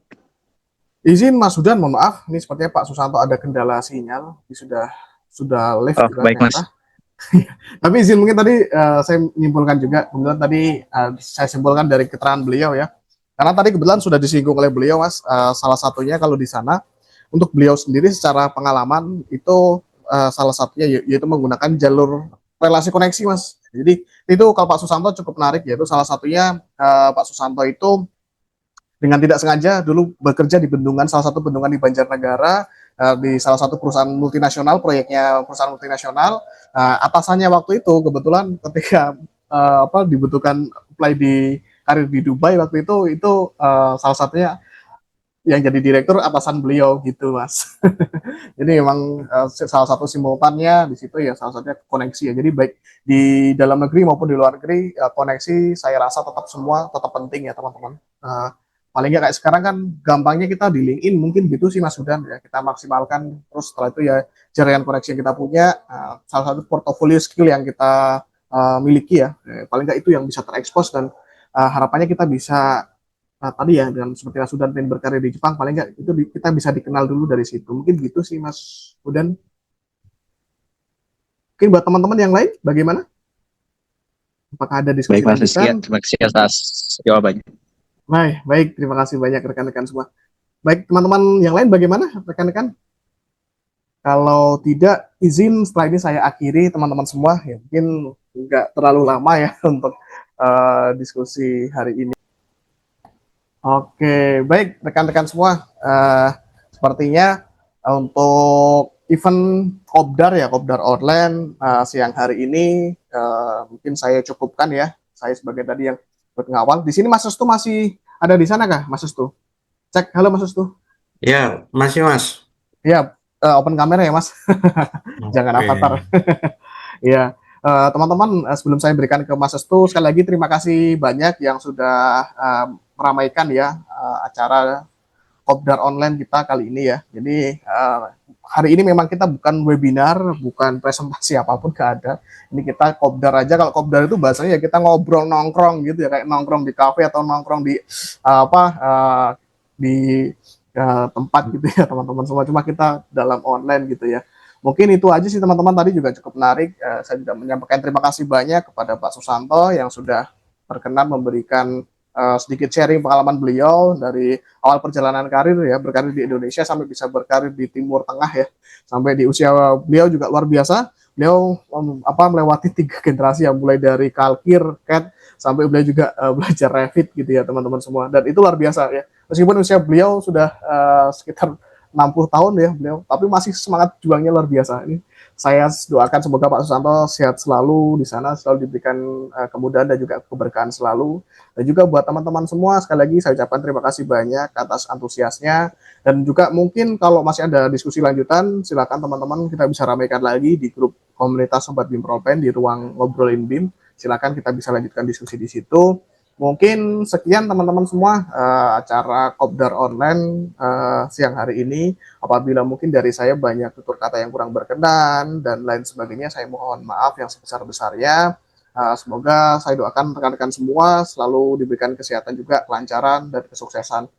izin Mas Sudan, mohon maaf. Ini sepertinya Pak Susanto ada kendala sinyal. Ini sudah live Oh, juga baik Mas. ternyata. Tapi izin mungkin tadi saya menyimpulkan juga, kemudian tadi saya simpulkan dari keterangan beliau ya. Karena tadi kebetulan sudah disinggung oleh beliau Mas, salah satunya kalau di sana untuk beliau sendiri secara pengalaman itu salah satunya yaitu menggunakan jalur relasi koneksi Mas. Jadi itu kalau Pak Susanto cukup menarik, yaitu salah satunya Pak Susanto itu dengan tidak sengaja dulu bekerja di bendungan, salah satu bendungan di Banjarnegara, di salah satu perusahaan multinasional, proyeknya perusahaan multinasional. Atasannya waktu itu kebetulan ketika dibutuhkan apply di karir di Dubai waktu itu salah satunya yang jadi direktur atasan beliau gitu Mas. Jadi memang salah satu simultannya di situ ya salah satunya koneksi ya. Jadi baik di dalam negeri maupun di luar negeri koneksi saya rasa tetap semua tetap penting ya teman-teman. Paling nggak kayak sekarang kan gampangnya kita di LinkedIn mungkin gitu sih Mas Sudan ya, kita maksimalkan terus setelah itu ya jaringan koneksi yang kita punya, salah satu portofolio skill yang kita miliki ya, paling nggak itu yang bisa terekspos dan harapannya kita bisa tadi ya dengan seperti Mas Sudan pengen berkarir di Jepang, paling nggak itu kita bisa dikenal dulu dari situ, mungkin gitu sih Mas Sudan. Mungkin buat teman-teman yang lain bagaimana? Apakah ada diskusi Baik Mas Rizky, lanjutan? terima kasih atas jawabannya. Baik, terima kasih banyak rekan-rekan semua. Baik, teman-teman yang lain bagaimana rekan-rekan? Kalau tidak, izin setelah ini saya akhiri teman-teman semua. Ya, mungkin nggak terlalu lama ya untuk diskusi hari ini. Oke, baik rekan-rekan semua. Sepertinya untuk event Kopdar ya, Kopdar Online siang hari ini mungkin saya cukupkan ya. Saya sebagai tadi yang pengawal. Di sini Mas Restu masih ada di sana kah, Mas Restu? Cek, halo Mas Restu. Ya, masih Mas. Ya, open kamera ya Mas. Jangan Oke. avatar. Ya, teman-teman sebelum saya berikan ke Mas Restu, sekali lagi terima kasih banyak yang sudah meramaikan ya acara Kopdar Online kita kali ini ya. Jadi hari ini memang kita bukan webinar, bukan presentasi apapun, gak ada. Ini kita kopdar aja. Kalau kopdar itu bahasanya ya kita ngobrol nongkrong gitu ya, kayak nongkrong di kafe atau nongkrong di di tempat gitu ya teman-teman semua. Cuma kita dalam online gitu ya. Mungkin itu aja sih teman-teman, tadi juga cukup menarik. Saya juga menyampaikan terima kasih banyak kepada Pak Susanto yang sudah berkenan memberikan sedikit sharing pengalaman beliau dari awal perjalanan karir ya, berkarir di Indonesia sampai bisa berkarir di Timur Tengah ya, sampai di usia beliau juga luar biasa. Beliau melewati 3 generasi ya, mulai dari Kalkir, CAD sampai beliau juga belajar Revit gitu ya teman-teman semua, dan itu luar biasa ya. Meskipun usia beliau sudah sekitar 60 tahun ya beliau, tapi masih semangat juangnya luar biasa. Ini saya doakan semoga Pak Susanto sehat selalu di sana, selalu diberikan kemudahan dan juga keberkahan selalu. Dan juga buat teman-teman semua, sekali lagi saya ucapkan terima kasih banyak atas antusiasnya. Dan juga mungkin kalau masih ada diskusi lanjutan, silakan teman-teman kita bisa ramaikan lagi di grup komunitas Sobat BIM Propen di ruang ngobrolin BIM. Silakan kita bisa lanjutkan diskusi di situ. Mungkin sekian teman-teman semua acara Kopdar Online siang hari ini. Apabila mungkin dari saya banyak tutur kata yang kurang berkenan dan lain sebagainya, saya mohon maaf yang sebesar-besarnya. Semoga saya doakan rekan-rekan semua selalu diberikan kesehatan juga, kelancaran dan kesuksesan.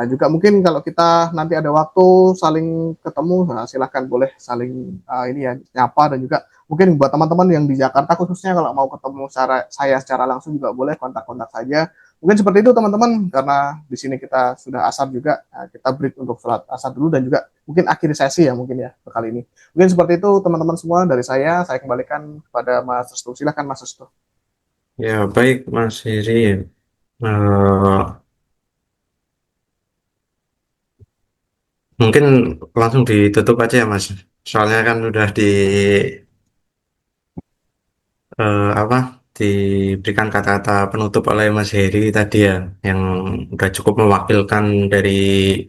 Juga mungkin kalau kita nanti ada waktu saling ketemu, silahkan boleh saling ini ya nyapa, dan juga mungkin buat teman-teman yang di Jakarta khususnya kalau mau ketemu saya secara langsung juga boleh kontak-kontak saja. Mungkin seperti itu teman-teman, karena di sini kita sudah asar juga, kita break untuk sholat asar dulu dan juga mungkin akhir sesi ya mungkin ya kali ini. Mungkin seperti itu teman-teman semua dari saya kembalikan kepada Mas Restu. Silahkan Mas Restu. Ya, baik Mas Heri. Eh, Mungkin langsung ditutup aja ya Mas. Soalnya kan udah apa diberikan kata-kata penutup oleh Mas Heri tadi ya, yang udah cukup mewakilkan dari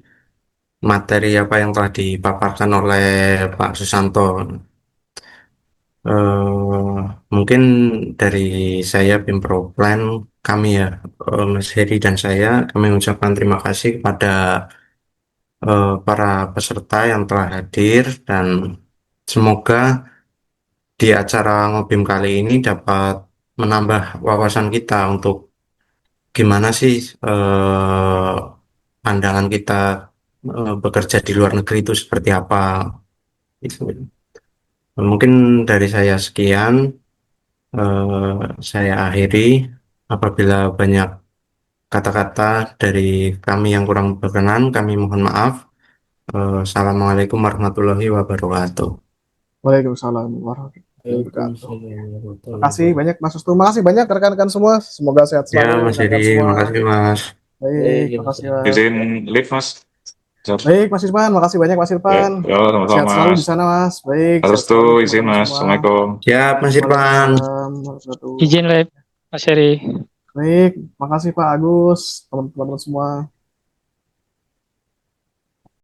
materi apa yang telah dipaparkan oleh Pak Susanto. Mungkin dari saya Bim Proplan, kami ya, Mas Heri dan saya, kami mengucapkan terima kasih kepada para peserta yang telah hadir, dan semoga di acara Ngobim kali ini dapat menambah wawasan kita untuk gimana sih pandangan kita bekerja di luar negeri itu seperti apa. Gitu. Mungkin dari saya sekian, saya akhiri. Apabila banyak kata-kata dari kami yang kurang berkenan, kami mohon maaf. Assalamualaikum warahmatullahi wabarakatuh. Waalaikumsalam warahmatullahi wabarakatuh. Terima kasih banyak Mas Ustu. Terima kasih banyak rekan-rekan semua. Semoga sehat Ya, selalu Mas rekan-rekan Heri, semua. makasih Mas. Baik, terima kasih Mas. Izin live Mas. Siap. Baik, Mas Irfan, makasih banyak Mas Ya, Irfan. ya, sama-sama Sehat selalu Mas. di sana Mas. Baik, Harus sehat selalu tuh izin teman-teman Mas. semua. Assalamualaikum. Siap, Mas Irfan. Waalaikumsalam warahmatullahi wabarakatuh. Izin live Mas Heri. Baik, makasih Pak Agus, teman-teman semua.